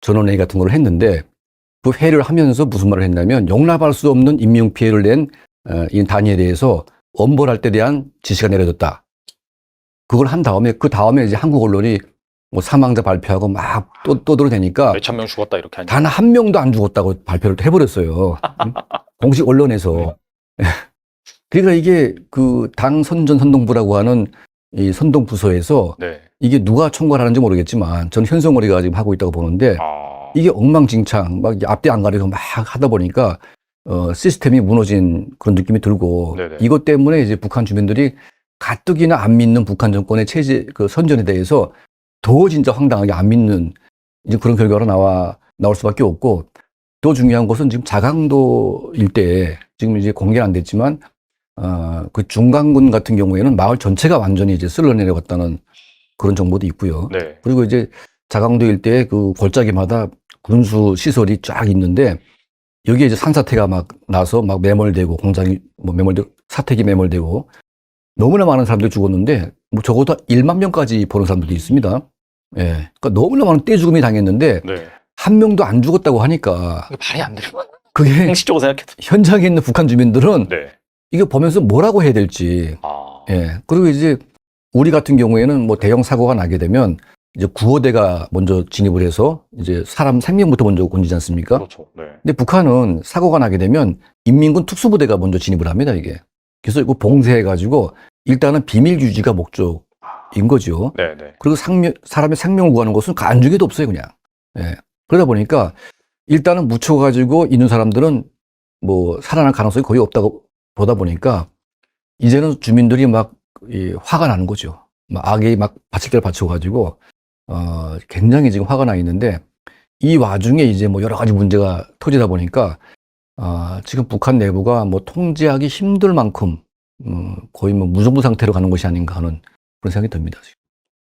전원회의 같은 걸 했는데 그 회의를 하면서 무슨 말을 했냐면 용납할 수 없는 인명 피해를 낸 이 단위에 대해서 엄벌할 때 대한 지시가 내려졌다. 그걸 한 다음에 그 다음에 이제 한국 언론이 뭐 사망자 발표하고 막 떠들어대니까 몇천 명 죽었다 이렇게 하니까. 단 한 명도 안 죽었다고 발표를 해버렸어요. 공식 언론에서. 그러니까 이게 당 선전선동부라고 하는 이 선동부서에서 네. 이게 누가 총괄 하는지 모르겠지만 저는 현성월이가 지금 하고 있다고 보는데 이게 엉망진창 막 앞뒤 안 가리고 막 하다 보니까 시스템이 무너진 그런 느낌이 들고 네네. 이것 때문에 이제 북한 주민들이 가뜩이나 안 믿는 북한 정권의 체제 그 선전에 대해서 더 진짜 황당하게 안 믿는 이제 그런 결과가 나올 수밖에 없고, 더 중요한 것은 지금 자강도 일대에 지금 이제 공개는 안 됐지만 그 중강군 같은 경우에는 마을 전체가 완전히 이제 쓸어 내려갔다는 그런 정보도 있고요. 네. 그리고 이제 자강도 일대에 그 골짜기마다 군수 시설이 쫙 있는데 여기에 이제 산사태가 막 나서 막 매몰되고 공장이 뭐 매몰되고 사택이 매몰되고 너무나 많은 사람들이 죽었는데 뭐 적어도 1만 명까지 보는 사람들도 있습니다. 예. 그러니까 너무나 많은 떼죽음이 당했는데 네. 한 명도 안 죽었다고 하니까 이게 말이 안 되는 거야. 그게 상식적으로 생각해도. 현장에 있는 북한 주민들은 네. 이거 보면서 뭐라고 해야 될지. 아. 예. 그리고 이제 우리 같은 경우에는 뭐 대형 사고가 나게 되면 이제 구호대가 먼저 진입을 해서 이제 사람 생명부터 먼저 건지지 않습니까? 그렇죠. 네. 근데 북한은 사고가 나게 되면 인민군 특수부대가 먼저 진입을 합니다, 이게. 그래서 이거 봉쇄해가지고 일단은 비밀 유지가 목적인 거죠. 네, 네. 그리고 사람의 생명을 구하는 것은 간중에도 없어요, 그냥. 예. 그러다 보니까 일단은 묻혀가지고 있는 사람들은 뭐 살아날 가능성이 거의 없다고 보다 보니까 이제는 주민들이 막 화가 나는 거죠. 막 악에 막 바칠대를 바쳐가지고 굉장히 지금 화가 나 있는데 이 와중에 이제 뭐 여러 가지 문제가 터지다 보니까 지금 북한 내부가 뭐 통제하기 힘들 만큼 거의 뭐 무정부 상태로 가는 것이 아닌가 하는 그런 생각이 듭니다. 지금.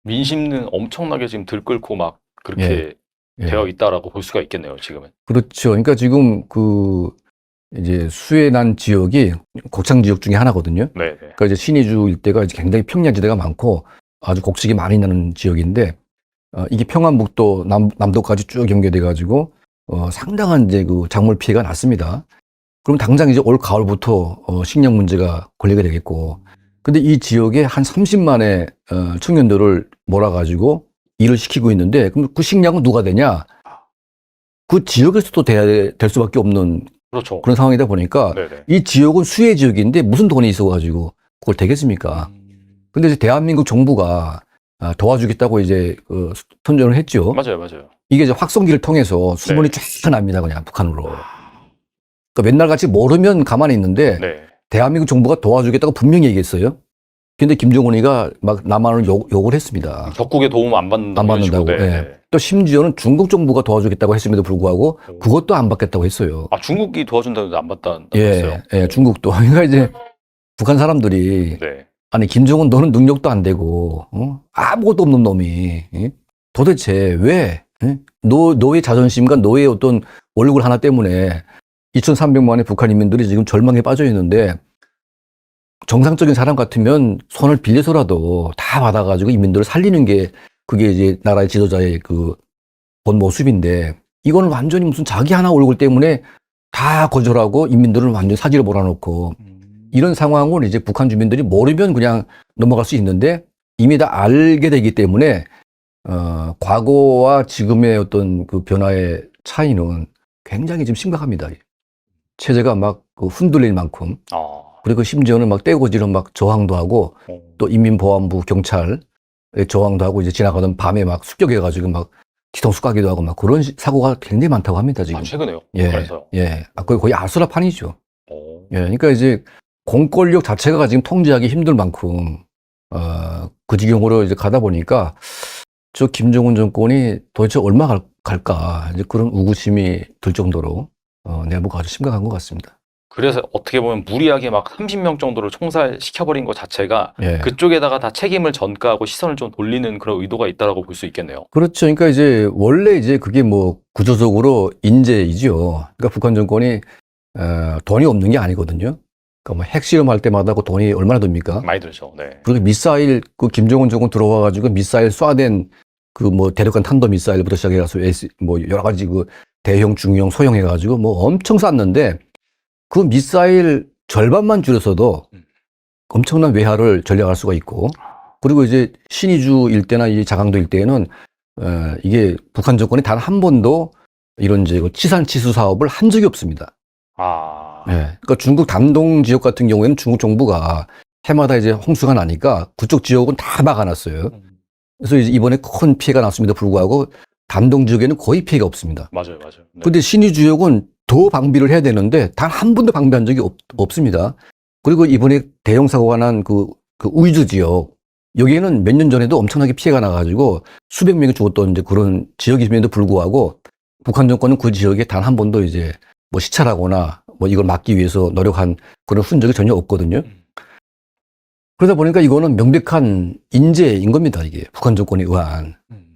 민심은 엄청나게 지금 들끓고 막 그렇게 예. 되어 있다라고 볼 수가 있겠네요, 지금은. 그렇죠. 그러니까 지금 이제 수해난 지역이 곡창 지역 중에 하나거든요. 네, 네. 그러니까 이제 신의주 일대가 이제 굉장히 평야지대가 많고 아주 곡식이 많이 나는 지역인데 이게 평안북도 남도까지 쭉 연계돼 가지고 상당한 이제 그 작물 피해가 났습니다. 그럼 당장 이제 올 가을부터 식량 문제가 걸리게 되겠고, 근데 이 지역에 한 30만의 청년들을 몰아가지고 일을 시키고 있는데 그럼 그 식량은 누가 되냐? 그 지역에서도 될 수밖에 없는 그렇죠. 그런 상황이다 보니까 네, 네. 이 지역은 수해 지역인데 무슨 돈이 있어가지고 그걸 되겠습니까? 근데 이제 대한민국 정부가 도와주겠다고 이제 선전을 했죠. 맞아요, 맞아요. 이게 이제 확성기를 통해서 수문이 쫙 납니다, 그냥 북한으로. 그러니까 맨날 같이 모르면 가만히 있는데 네. 대한민국 정부가 도와주겠다고 분명히 얘기했어요. 근데 김정은이가 막 남한을 욕을 했습니다. 적국의 도움 안 받는다고. 안 받는다고. 네, 예. 네. 또 심지어는 중국 정부가 도와주겠다고 했음에도 불구하고 그것도 안 받겠다고 했어요. 아, 중국이 도와준다는데 안 받다는 예, 거였어요? 예, 중국도. 그러니까 이제 북한 사람들이 네. 아니 김정은 너는 능력도 안 되고 아무것도 없는 놈이 도대체 왜 너의 자존심과 너의 어떤 얼굴 하나 때문에 2,300만의 북한 인민들이 지금 절망에 빠져 있는데 정상적인 사람 같으면 손을 빌려서라도 다 받아가지고 인민들을 살리는 게 그게 이제 나라의 지도자의 그 본 모습인데 이거는 완전히 무슨 자기 하나 얼굴 때문에 다 거절하고 인민들을 완전히 사지로 몰아놓고 이런 상황을 이제 북한 주민들이 모르면 그냥 넘어갈 수 있는데 이미 다 알게 되기 때문에 과거와 지금의 어떤 그 변화의 차이는 굉장히 좀 심각합니다. 체제가 막 흔들릴 만큼. 아. 그리고 심지어는 막 떼고지는 막 저항도 하고 또 인민보안부 경찰 저항도 하고 이제 지나가던 밤에 막 습격해가지고 막 뒤통수 까기도 하고 막 그런 사고가 굉장히 많다고 합니다, 지금. 아, 최근에요? 예. 북한에서요? 예. 거의 아수라판이죠. 오. 예. 그러니까 이제 공권력 자체가 지금 통제하기 힘들 만큼, 그 지경으로 이제 가다 보니까 저 김정은 정권이 도대체 얼마 갈까. 이제 그런 의구심이 들 정도로, 내부가 아주 심각한 것 같습니다. 그래서 어떻게 보면 무리하게 막 30명 정도를 총살시켜버린 것 자체가 예. 그쪽에다가 다 책임을 전가하고 시선을 좀 돌리는 그런 의도가 있다라고 볼 수 있겠네요. 그렇죠. 그러니까 이제 원래 이제 그게 뭐 구조적으로 인재이죠. 그러니까 북한 정권이 돈이 없는 게 아니거든요. 그러니까 뭐 핵실험할 때마다 그 돈이 얼마나 듭니까? 많이 들죠. 네. 그리고 미사일 그 김정은 정권 들어와가지고 미사일 쏴댄 그 뭐 대륙간 탄도 미사일부터 시작해서 뭐 여러 가지 그 대형, 중형, 소형 해가지고 뭐 엄청 쐈는데 그 미사일 절반만 줄여서도 엄청난 외화를 전략할 수가 있고 그리고 이제 신의주 일대나 이 자강도 일대에는 이게 북한 정권이 단 한 번도 이런 이제 치산치수 사업을 한 적이 없습니다. 아. 예. 그러니까 중국 단동 지역 같은 경우에는 중국 정부가 해마다 이제 홍수가 나니까 그쪽 지역은 다 막아놨어요. 그래서 이제 이번에 큰 피해가 났음에도 불구하고 단동 지역에는 거의 피해가 없습니다. 맞아요, 맞아요. 네. 근데 신의 지역은 더 방비를 해야 되는데 단 한 번도 방비한 적이 없습니다. 그리고 이번에 대형 사고가 난 그 그 우이주 지역, 여기에는 몇 년 전에도 엄청나게 피해가 나가지고 수백 명이 죽었던 이제 그런 지역임에도 불구하고 북한 정권은 그 지역에 단 한 번도 이제 뭐 시찰하거나 뭐 이걸 막기 위해서 노력한 그런 흔적이 전혀 없거든요. 그러다 보니까 이거는 명백한 인재인 겁니다, 이게. 북한 정권에 의한.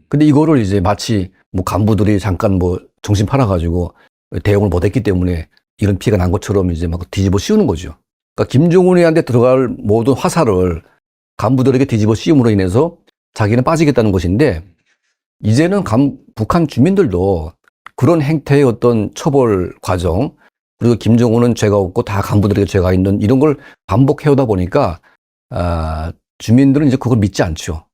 근데 이거를 이제 마치 뭐 간부들이 잠깐 뭐 정신 팔아가지고 대응을 못했기 때문에 이런 피해가 난 것처럼 이제 막 뒤집어 씌우는 거죠. 그러니까 김정은이한테 들어갈 모든 화살을 간부들에게 뒤집어 씌움으로 인해서 자기는 빠지겠다는 것인데, 이제는 북한 주민들도 그런 행태의 어떤 처벌 과정, 그리고 김정은은 죄가 없고 다 간부들에게 죄가 있는 이런 걸 반복해오다 보니까 주민들은 이제 그걸 믿지 않죠.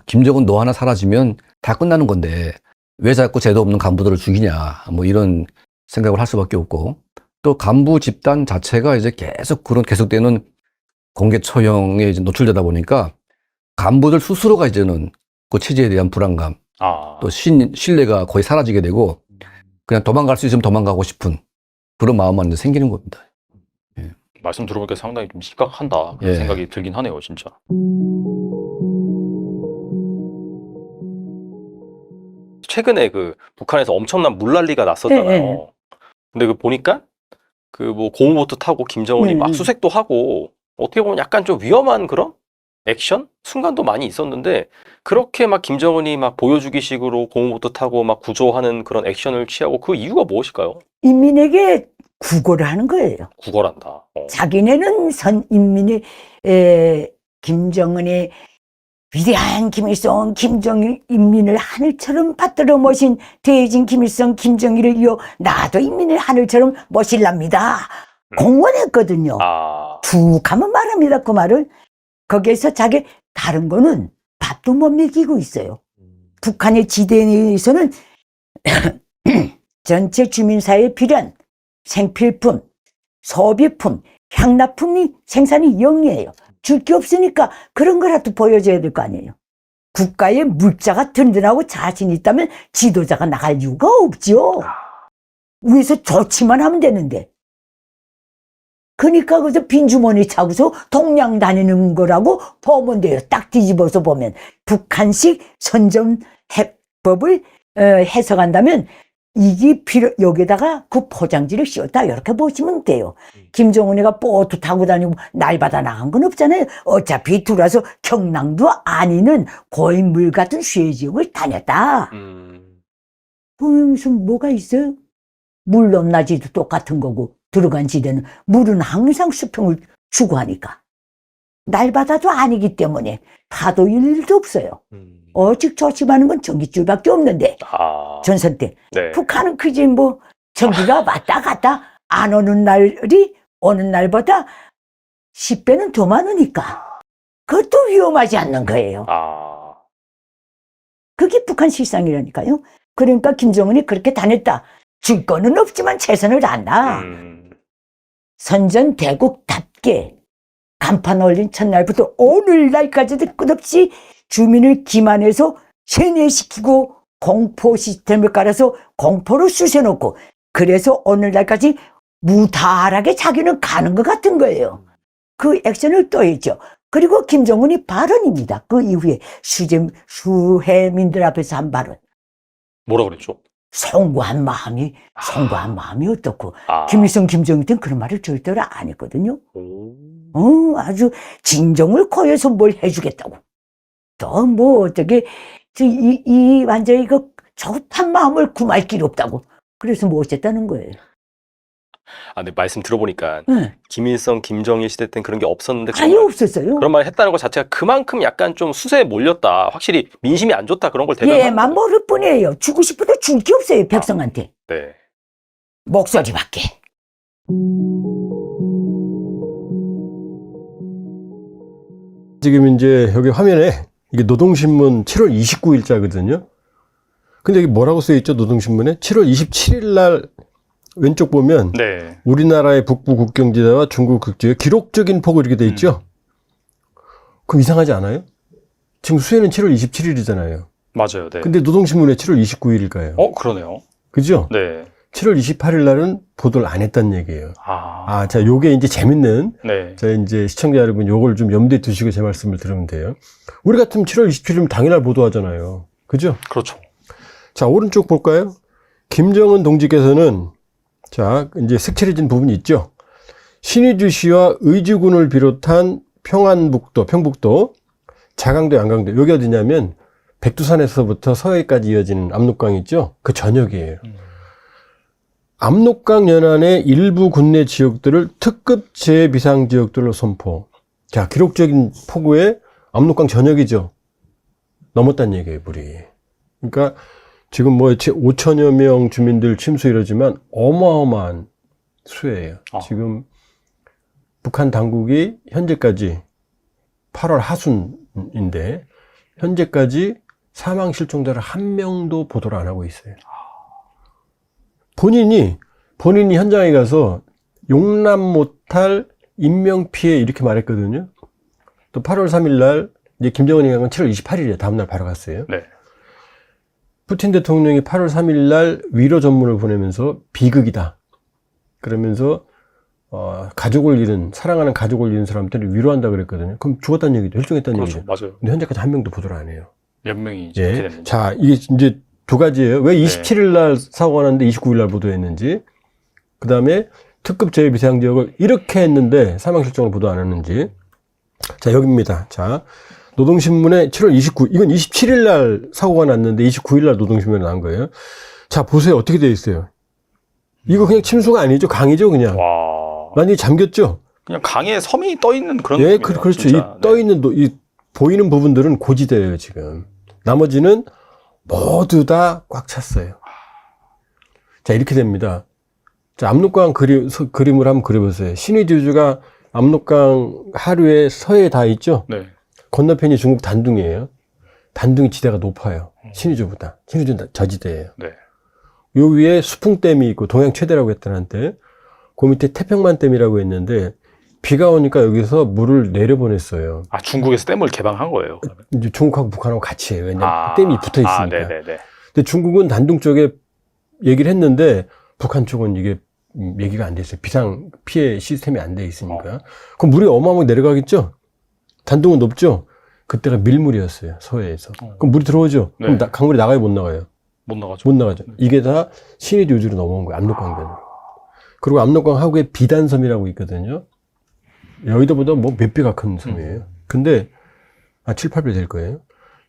김정은 너 하나 사라지면 다 끝나는 건데 왜 자꾸 죄도 없는 간부들을 죽이냐, 뭐 이런 생각을 할 수밖에 없고, 또 간부 집단 자체가 이제 계속 그런 계속되는 공개 처형에 이제 노출되다 보니까 간부들 스스로가 이제는 그 체제에 대한 불안감, 또 신뢰가 거의 사라지게 되고 그냥 도망갈 수 있으면 도망가고 싶은 그런 마음만 이제 생기는 겁니다. 말씀 들어보니까 상당히 좀 심각한다 그런 예. 생각이 들긴 하네요, 진짜. 최근에 그 북한에서 엄청난 물난리가 났었잖아요. 예. 근데 그 보니까 그 뭐 고무보트 타고 김정은이 막 수색도 하고 어떻게 보면 약간 좀 위험한 그런 액션 순간도 많이 있었는데, 그렇게 막 김정은이 막 보여주기식으로 고무보트 타고 막 구조하는 그런 액션을 취하고 그 이유가 무엇일까요? 인민에게 구걸을 하는 거예요. 구걸한다. 자기네는 인민이 김정은이 위대한 김일성, 김정일 인민을 하늘처럼 받들어 모신 대진 김일성, 김정일을 이어 나도 인민을 하늘처럼 모실랍니다. 공언했거든요. 툭 하면 말합니다, 그 말을. 거기에서 자기 다른 거는 밥도 못 먹이고 있어요. 북한의 지대에서는 전체 주민사회에 필요한 생필품, 소비품, 향납품이 생산이 0이에요. 줄 게 없으니까 그런 거라도 보여줘야 될 거 아니에요. 국가의 물자가 든든하고 자신 있다면 지도자가 나갈 이유가 없죠. 위에서 조치만 하면 되는데. 그러니까 그저 빈주머니 차고서 동양 다니는 거라고 보면 돼요. 딱 뒤집어서 보면. 북한식 선전해법을 해석한다면 이게 여기다가 그 포장지를 씌웠다 이렇게 보시면 돼요. 김정은이가 보트 타고 다니고 날바다 나간 건 없잖아요. 어차피 들어와서 경랑도 아니는 고인물 같은 쇠지역을 다녔다. 무슨 뭐가 있어요? 물 넘나지도 똑같은 거고 들어간 지대는 물은 항상 수평을 추구하니까. 날바다도 아니기 때문에 파도 일도 없어요. 오직 조심하는 건 전깃줄밖에 없는데 전선 때 북한은 그지 뭐 전기가 왔다 갔다 안 오는 날이 오는 날보다 10배는 더 많으니까 그것도 위험하지 않는 거예요. 그게 북한 실상이라니까요. 그러니까 김정은이 그렇게 다녔다. 줄 거는 없지만 최선을 다한다. 선전대국답게 간판 올린 첫날부터 오늘날까지도 끝없이 주민을 기만해서 세뇌시키고 공포 시스템을 깔아서 공포로 쑤셔놓고, 그래서 오늘날까지 무탈하게 자기는 가는 것 같은 거예요. 그 액션을 또 했죠. 그리고 김정은이 발언입니다. 그 이후에 수해민들 앞에서 한 발언. 뭐라 그랬죠? 송구한 마음이 어떻고. 김일성, 김정일 때는 그런 말을 절대로 안 했거든요. 아주 진정을 코여서 뭘 해주겠다고. 또 뭐 어떻게 완전히 그 조급한 마음을 구할 길 없다고. 그래서 뭐 어쨌다는 거예요. 근데 말씀 들어보니까 김일성, 김정일 시대 때는 그런 게 없었는데 아예 없었어요. 그런 말 했다는 것 자체가 그만큼 약간 좀 수세에 몰렸다. 확실히 민심이 안 좋다 그런 걸 대변하는 얘만 모를 뿐이에요. 주고 싶어도 줄 게 없어요, 백성한테. 네. 목소리밖에. 지금 이제 여기 화면에 이게 노동신문 7월 29일자거든요. 근데 이게 뭐라고 써있죠, 노동신문에? 7월 27일 날 왼쪽 보면 우리나라의 북부 국경지대와 중국 국지에 기록적인 폭우 이렇게 돼 있죠. 그럼 이상하지 않아요? 지금 수해는 7월 27일이잖아요. 맞아요. 네. 근데 노동신문에 7월 29일일까요? 그러네요. 그죠? 네. 7월 28일 날은 보도를 안 했다는 얘기예요. 자, 요게 이제 재밌는, 네. 저희 이제 시청자 여러분 요걸 좀 염두에 두시고 제 말씀을 들으면 돼요. 우리 같으면 7월 27일이면 당일날 보도하잖아요. 그죠? 그렇죠. 자, 오른쪽 볼까요? 김정은 동지께서는, 자, 이제 색칠해진 부분이 있죠? 신의주시와 의주군을 비롯한 평북도, 자강도, 양강도, 여기 어디냐면, 백두산에서부터 서해까지 이어지는 압록강 있죠? 그 전역이에요. 압록강 연안의 일부 군내 지역들을 특급 재비상 지역들로 선포. 자, 기록적인 폭우에 압록강 전역이죠. 넘었다는 얘기예요, 물이. 그러니까 지금 뭐 5천여 명 주민들 침수 이러지만 어마어마한 수해예요. 지금 북한 당국이 현재까지 8월 하순인데 현재까지 사망 실종자를 한 명도 보도를 안 하고 있어요. 본인이 현장에 가서 용납 못할 인명피해 이렇게 말했거든요. 또 8월 3일 날 이제 김정은이 간 건 7월 28일이에요. 다음날 바로 갔어요. 네. 푸틴 대통령이 8월 3일 날 위로 전문을 보내면서 비극이다. 그러면서 가족을 잃은, 사랑하는 가족을 잃은 사람들을 위로한다 그랬거든요. 그럼 죽었다는 얘기죠. 혈종했다는 그렇죠. 얘기죠. 맞아요. 근데 현재까지 한 명도 보도를 안 해요. 몇 명이 이제 그렇게 됐는지. 자, 이게 이제 두 가지예요. 왜 27일 날 사고가 났는데 29일 날 보도했는지, 그 다음에 특급 재해비상 지역을 이렇게 했는데 사망 실종을 보도 안 했는지. 자, 여기입니다. 자, 노동신문에 7월 29일, 이건 27일 날 사고가 났는데 29일 날 노동신문에 나온 거예요. 자, 보세요. 어떻게 되어 있어요? 이거 그냥 침수가 아니죠. 강이죠, 그냥. 와. 많이 잠겼죠? 그냥 강에 섬이 떠 있는 그런 예, 느낌이에요. 그렇죠. 진짜. 이 떠 있는, 이 보이는 부분들은 고지대예요, 지금. 나머지는 모두 다 꽉 찼어요. 자, 이렇게 됩니다. 자, 압록강 그림을 한번 그려보세요. 신의주주가 압록강 하류에 서해에 다 있죠? 네. 건너편이 중국 단둥이에요. 단둥이 지대가 높아요. 신의주보다. 신의주는 저지대예요. 네. 요 위에 수풍댐이 있고 동양 최대라고 했던 한때 그 밑에 태평만댐이라고 했는데 비가 오니까 여기서 물을 내려보냈어요. 중국에서 댐을 개방한 거예요. 그러면. 이제 중국하고 북한하고 같이 해요. 왜냐면 댐이 붙어 있으니까. 네네네. 근데 중국은 단둥 쪽에 얘기를 했는데 북한 쪽은 이게 얘기가 안 됐어요. 비상 피해 시스템이 안 돼 있으니까. 그럼 물이 어마어마하게 내려가겠죠? 단둥은 높죠? 그때가 밀물이었어요. 서해에서. 그럼 물이 들어오죠? 네. 그럼 강물이 나가요? 못 나가요? 못 나가죠. 못 나가죠. 이게 다 신의주 우주로 넘어온 거예요. 압록강변으로. 그리고 압록강 하구에 비단섬이라고 있거든요. 여의도보다 뭐 몇 배가 큰 섬이에요. 근데 7, 8배 될 거예요.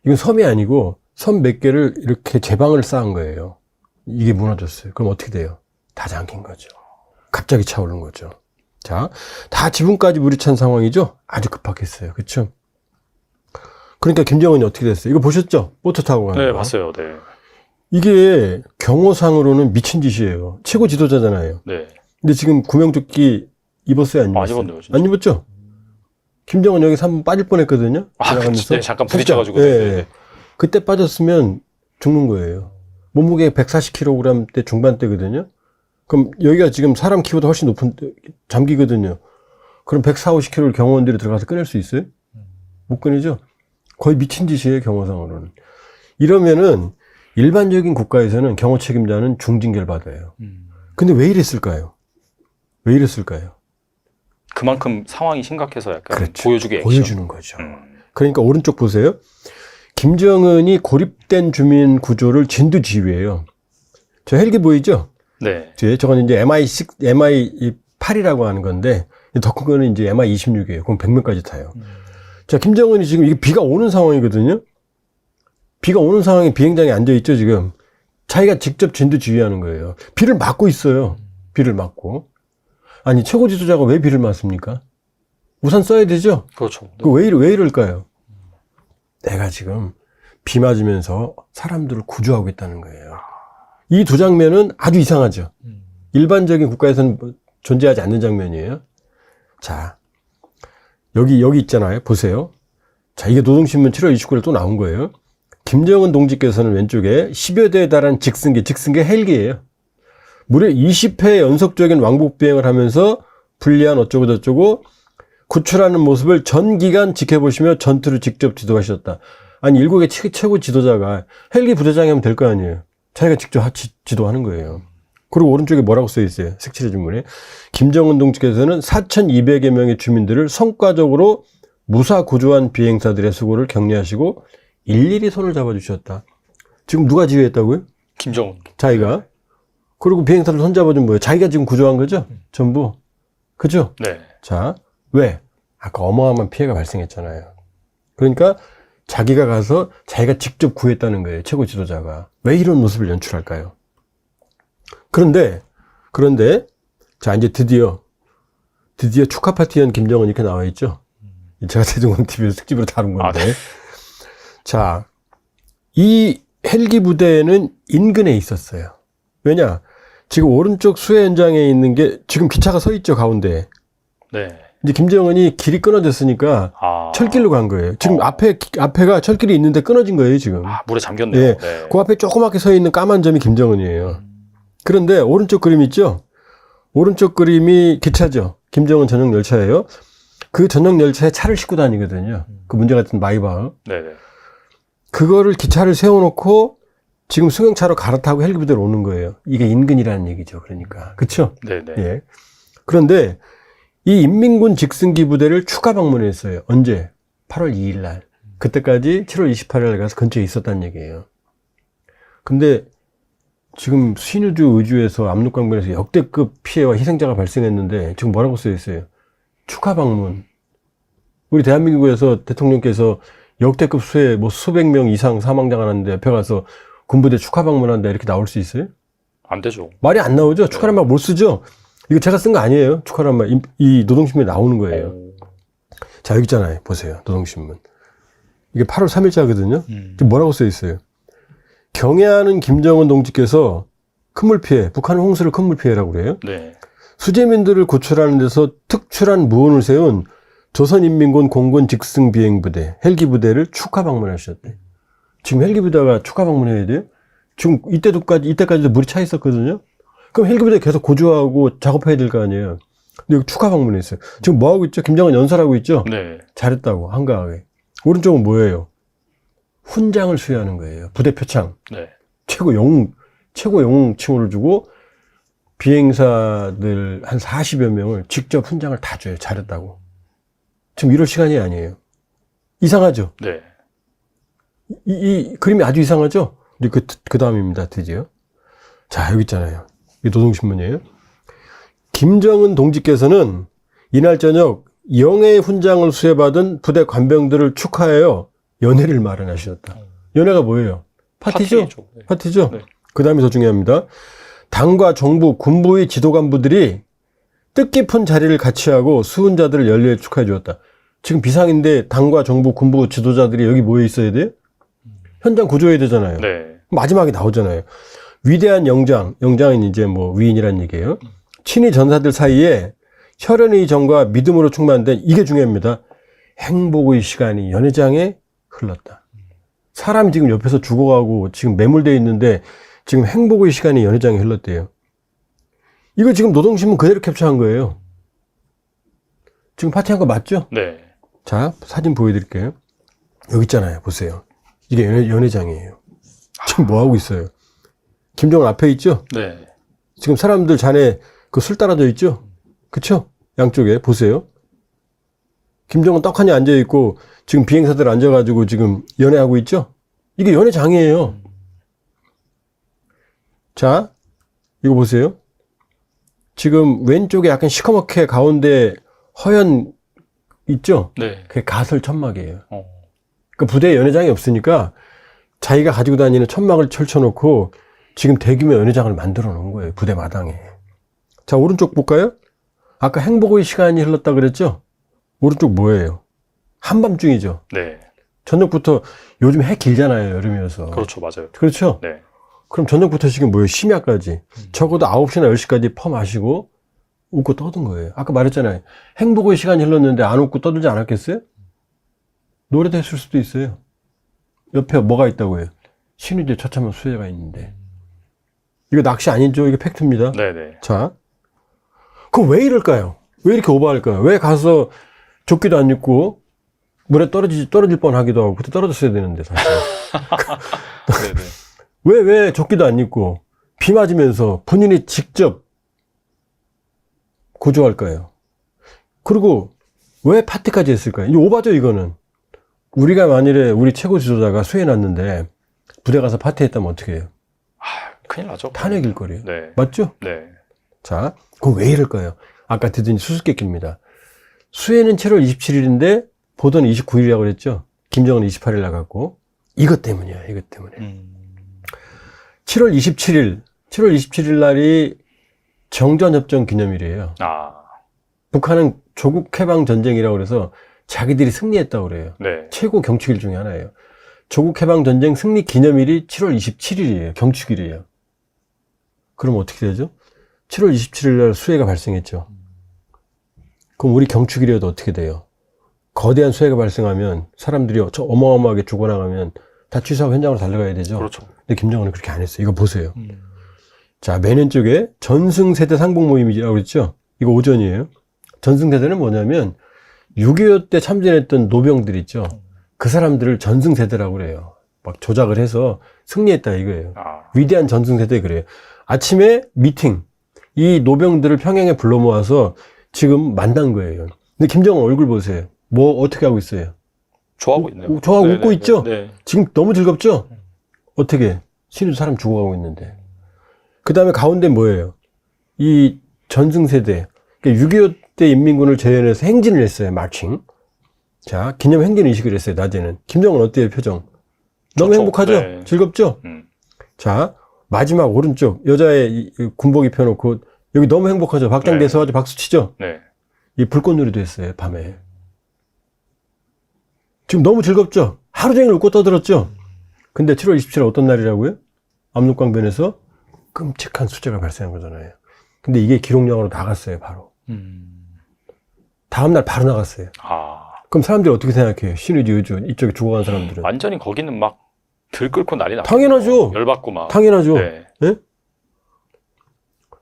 이건 섬이 아니고 섬 몇 개를 이렇게 제방을 쌓은 거예요. 이게 무너졌어요. 그럼 어떻게 돼요? 다 잠긴 거죠. 갑자기 차오른 거죠. 자, 다 지붕까지 물이 찬 상황이죠? 아주 급박했어요. 그렇죠? 그러니까 김정은이 어떻게 됐어요? 이거 보셨죠? 보트 타고 가는 네, 거. 봤어요. 네. 이게 경호상으로는 미친 짓이에요. 최고 지도자잖아요. 네. 근데 지금 구명조끼 입었어요? 안 입었어요? 안 입었네요, 진짜. 안 입었죠? 김정은 여기서 한번 빠질 뻔했거든요. 지나가면서. 네, 잠깐 살짝. 부딪혀가지고. 예, 네. 예. 그때 빠졌으면 죽는 거예요. 몸무게 140kg 대 중반대거든요. 그럼 여기가 지금 사람 키보다 훨씬 높은 잠기거든요. 그럼 140, 50kg를 경호원들이 들어가서 끊을 수 있어요? 못 끊이죠? 거의 미친 짓이에요, 경호상으로는. 이러면은 일반적인 국가에서는 경호 책임자는 중징계를 받아요. 근데 왜 이랬을까요? 왜 이랬을까요? 그만큼 상황이 심각해서 약간 그렇죠. 보여주기 액션. 보여주는 거죠. 그러니까 오른쪽 보세요. 김정은이 고립된 주민 구조를 진두지휘해요. 저 헬기 보이죠? 네. 뒤에 저건 이제 MI8이라고 하는 건데 더 큰 거는 이제 MI26이에요. 그럼 100명까지 타요. 자, 김정은이 지금 이게 비가 오는 상황이거든요. 비가 오는 상황에 비행장에 앉아 있죠, 지금. 자기가 직접 진두지휘하는 거예요. 비를 막고 있어요. 비를 막고. 아니, 최고 지도자가 왜 비를 맞습니까? 우산 써야 되죠? 그렇죠. 그 왜 이럴까요? 내가 지금 비 맞으면서 사람들을 구조하고 있다는 거예요. 이 두 장면은 아주 이상하죠. 일반적인 국가에서는 존재하지 않는 장면이에요. 자, 여기 있잖아요. 보세요. 자, 이게 노동신문 7월 29일 또 나온 거예요. 김정은 동지께서는 왼쪽에 10여 대에 달한 직승기 헬기예요. 무려 20회 연속적인 왕복 비행을 하면서 불리한 어쩌고저쩌고 구출하는 모습을 전 기간 지켜보시며 전투를 직접 지도하셨다. 아니, 일국의 최고 지도자가 헬기 부대장이 하면 될 거 아니에요. 자기가 직접 지도하는 거예요. 그리고 오른쪽에 뭐라고 써 있어요? 색칠의 주문에. 김정은 동지께서는 4,200여 명의 주민들을 성과적으로 무사구조한 비행사들의 수고를 격려하시고 일일이 손을 잡아주셨다. 지금 누가 지휘했다고요? 김정은. 자기가. 그리고 비행사를 손잡아준 뭐예요? 자기가 지금 구조한 거죠? 전부. 그죠? 네. 자, 왜? 아까 어마어마한 피해가 발생했잖아요. 그러니까 자기가 가서 자기가 직접 구했다는 거예요. 최고 지도자가. 왜 이런 모습을 연출할까요? 그런데, 자, 이제 드디어 축하 파티연 김정은 이렇게 나와 있죠? 제가 대중원 TV에서 특집으로 다룬 건데. 네. 자, 이 헬기 부대는 인근에 있었어요. 왜냐? 지금 오른쪽 수해 현장에 있는 게 지금 기차가 서 있죠, 가운데. 네. 이제 김정은이 길이 끊어졌으니까 철길로 간 거예요. 지금 앞에가 철길이 있는데 끊어진 거예요, 지금. 물에 잠겼네요. 예. 네. 그 앞에 조그맣게 서 있는 까만 점이 김정은이에요. 그런데 오른쪽 그림 있죠? 오른쪽 그림이 기차죠. 김정은 전용 열차예요. 그 전용 열차에 차를 싣고 다니거든요. 그 문제 같은 마이바흐. 네네. 그거를 기차를 세워놓고 지금 승용차로 갈아타고 헬기부대로 오는 거예요. 이게 인근이라는 얘기죠. 그러니까. 그쵸? 네네. 예. 그런데 이 인민군 직승기 부대를 추가 방문했어요. 언제? 8월 2일 날. 그때까지 7월 28일 날 가서 근처에 있었다는 얘기예요. 근데 지금 신의주 의주에서 압록강변에서 역대급 피해와 희생자가 발생했는데 지금 뭐라고 써 있어요? 추가 방문. 우리 대한민국에서 대통령께서 역대급 수해 뭐 수백 명 이상 사망자가 났는데 옆에 가서 군부대 축하 방문한다 이렇게 나올 수 있어요? 안 되죠. 말이 안 나오죠? 축하란 말 못 쓰죠? 이거 제가 쓴 거 아니에요. 축하란 말. 이 노동신문에 나오는 거예요. 자, 여기 있잖아요. 보세요. 노동신문. 이게 8월 3일자거든요. 지금 뭐라고 써 있어요? 경애하는 김정은 동지께서 큰물 피해, 북한 홍수를 큰물 피해라고 그래요. 네. 수재민들을 구출하는 데서 특출한 무언을 세운 조선인민군 공군 직승 비행부대, 헬기부대를 축하 방문하셨대. 지금 헬기부대가 축하 방문해야 돼요? 지금 이때까지도 물이 차 있었거든요? 그럼 헬기부대 계속 고조하고 작업해야 될 거 아니에요? 근데 여기 축하 방문했어요. 지금 뭐 하고 있죠? 김정은 연설하고 있죠? 네. 잘했다고, 한가하게. 오른쪽은 뭐예요? 훈장을 수여하는 거예요. 부대 표창. 네. 최고 영웅칭호를 주고 비행사들 한 40여 명을 직접 훈장을 다 줘요. 잘했다고. 지금 이럴 시간이 아니에요. 이상하죠? 네. 이 그림이 아주 이상하죠? 그 다음입니다, 드디어. 자, 여기 있잖아요. 이게 노동신문이에요. 김정은 동지께서는 이날 저녁 영예의 훈장을 수여받은 부대 관병들을 축하하여 연회를 마련하셨다. 연회가 뭐예요? 파티죠? 파티죠? 네. 그 다음이 더 중요합니다. 당과 정부, 군부의 지도 간부들이 뜻깊은 자리를 같이 하고 수훈자들을 연례에 축하해 주었다. 지금 비상인데 당과 정부, 군부 지도자들이 여기 모여 있어야 돼요? 현장 구조해야 되잖아요. 네. 마지막에 나오잖아요. 위대한 영장은 이제 뭐 위인이란 얘기예요. 친위 전사들 사이에 혈연의 정과 믿음으로 충만된, 이게 중요합니다. 행복의 시간이 연회장에 흘렀다. 사람이 지금 옆에서 죽어가고 지금 매몰되어 있는데 지금 행복의 시간이 연회장에 흘렀대요. 이거 지금 노동신문 그대로 캡처한 거예요. 지금 파티한 거 맞죠? 네. 자, 사진 보여드릴게요. 여기 있잖아요. 보세요. 이게 연회장이에요. 지금 뭐 하고 있어요? 김정은 앞에 있죠? 네. 지금 사람들 잔에 그 술 따라져 있죠? 그쵸? 양쪽에 보세요. 김정은 떡하니 앉아있고 지금 비행사들 앉아가지고 지금 연회하고 있죠? 이게 연회장이에요. 자, 이거 보세요. 지금 왼쪽에 약간 시커멓게 가운데 허연 있죠? 네. 그게 가설 천막이에요. 그 부대에 연회장이 없으니까 자기가 가지고 다니는 천막을 철쳐놓고 지금 대규모 연회장을 만들어 놓은 거예요. 부대 마당에. 자, 오른쪽 볼까요? 아까 행복의 시간이 흘렀다 그랬죠? 오른쪽 뭐예요? 한밤중이죠? 네. 저녁부터, 요즘 해 길잖아요. 여름이어서. 그렇죠. 맞아요. 그렇죠? 네. 그럼 저녁부터 지금 뭐예요? 심야까지. 적어도 9시나 10시까지 퍼 마시고 웃고 떠든 거예요. 아까 말했잖아요. 행복의 시간이 흘렀는데 안 웃고 떠들지 않았겠어요? 노래도 했을 수도 있어요. 옆에 뭐가 있다고요? 신의주 처참한 수혜가 있는데. 이거 낚시 아니죠? 이게 팩트입니다. 네네. 자, 그럼 왜 이럴까요? 왜 이렇게 오버할까요? 왜 가서 조끼도 안 입고 물에 떨어질 뻔하기도 하고, 그때 떨어졌어야 되는데 사실. 네네. 왜 조끼도 안 입고 비 맞으면서 본인이 직접 고조할 거예요. 그리고 왜 파티까지 했을까요? 이 오바죠, 이거는. 우리가 만일에 우리 최고 지도자가 수해 났는데 부대 가서 파티했다면 어떻게 해요? 큰일 나죠. 탄핵일 거래요. 네. 맞죠? 네. 자, 그럼 왜 이럴까요? 아까 듣더니 수수께끼입니다. 수해는 7월 27일인데 보도는 29일이라고 그랬죠? 김정은 28일 나갔고. 이것 때문이야, 이것 때문에. 7월 27일 날이 정전협정 기념일이에요. 북한은 조국 해방 전쟁이라고 그래서 자기들이 승리했다고 그래요. 네. 최고 경축일 중에 하나예요. 조국 해방 전쟁 승리 기념일이 7월 27일이에요. 경축일이에요. 그럼 어떻게 되죠? 7월 27일 날 수해가 발생했죠. 그럼 우리 경축일이어도 어떻게 돼요? 거대한 수해가 발생하면 사람들이 어마어마하게 죽어나가면 다 취소하고 현장으로 달려가야 되죠. 그렇죠. 근데 김정은은 그렇게 안 했어요. 이거 보세요. 자, 매년 쪽에 전승세대 상봉 모임이라고 그랬죠? 이거 오전이에요. 전승세대는 뭐냐면 6.25 때 참전했던 노병들 있죠? 그 사람들을 전승세대라고 그래요. 막 조작을 해서 승리했다 이거예요. 위대한 전승세대 그래요. 아침에 미팅. 이 노병들을 평양에 불러 모아서 지금 만난 거예요. 근데 김정은 얼굴 보세요. 뭐 어떻게 하고 있어요? 좋아하고 있네요. 좋아하고 웃고 있죠? 네. 지금 너무 즐겁죠? 어떻게? 신우도 사람 죽어가고 있는데. 그 다음에 가운데 뭐예요? 이 전승세대. 그러니까 6.25 때 인민군을 재현해서 행진을 했어요. 마칭. 자, 기념 행진 의식을 했어요. 낮에는. 김정은 어때요? 표정. 너무 좋죠. 행복하죠? 네. 즐겁죠? 자, 마지막 오른쪽 여자의 이 군복 입혀놓고 여기 너무 행복하죠? 박장대에 서가지고 박수 치죠? 네. 이 불꽃놀이도 했어요. 밤에. 지금 너무 즐겁죠? 하루 종일 웃고 떠들었죠? 근데 7월 27일 어떤 날이라고요? 압록강변에서 끔찍한 수재가 발생한 거잖아요. 근데 이게 기록영화로 나갔어요. 바로. 다음날 바로 나갔어요. 그럼 사람들이 어떻게 생각해요? 신의주, 유주 이쪽에 죽어간 사람들은. 완전히 거기는 막 들끓고 난리 났죠. 당연하죠. 열받고 막. 당연하죠. 네. 예?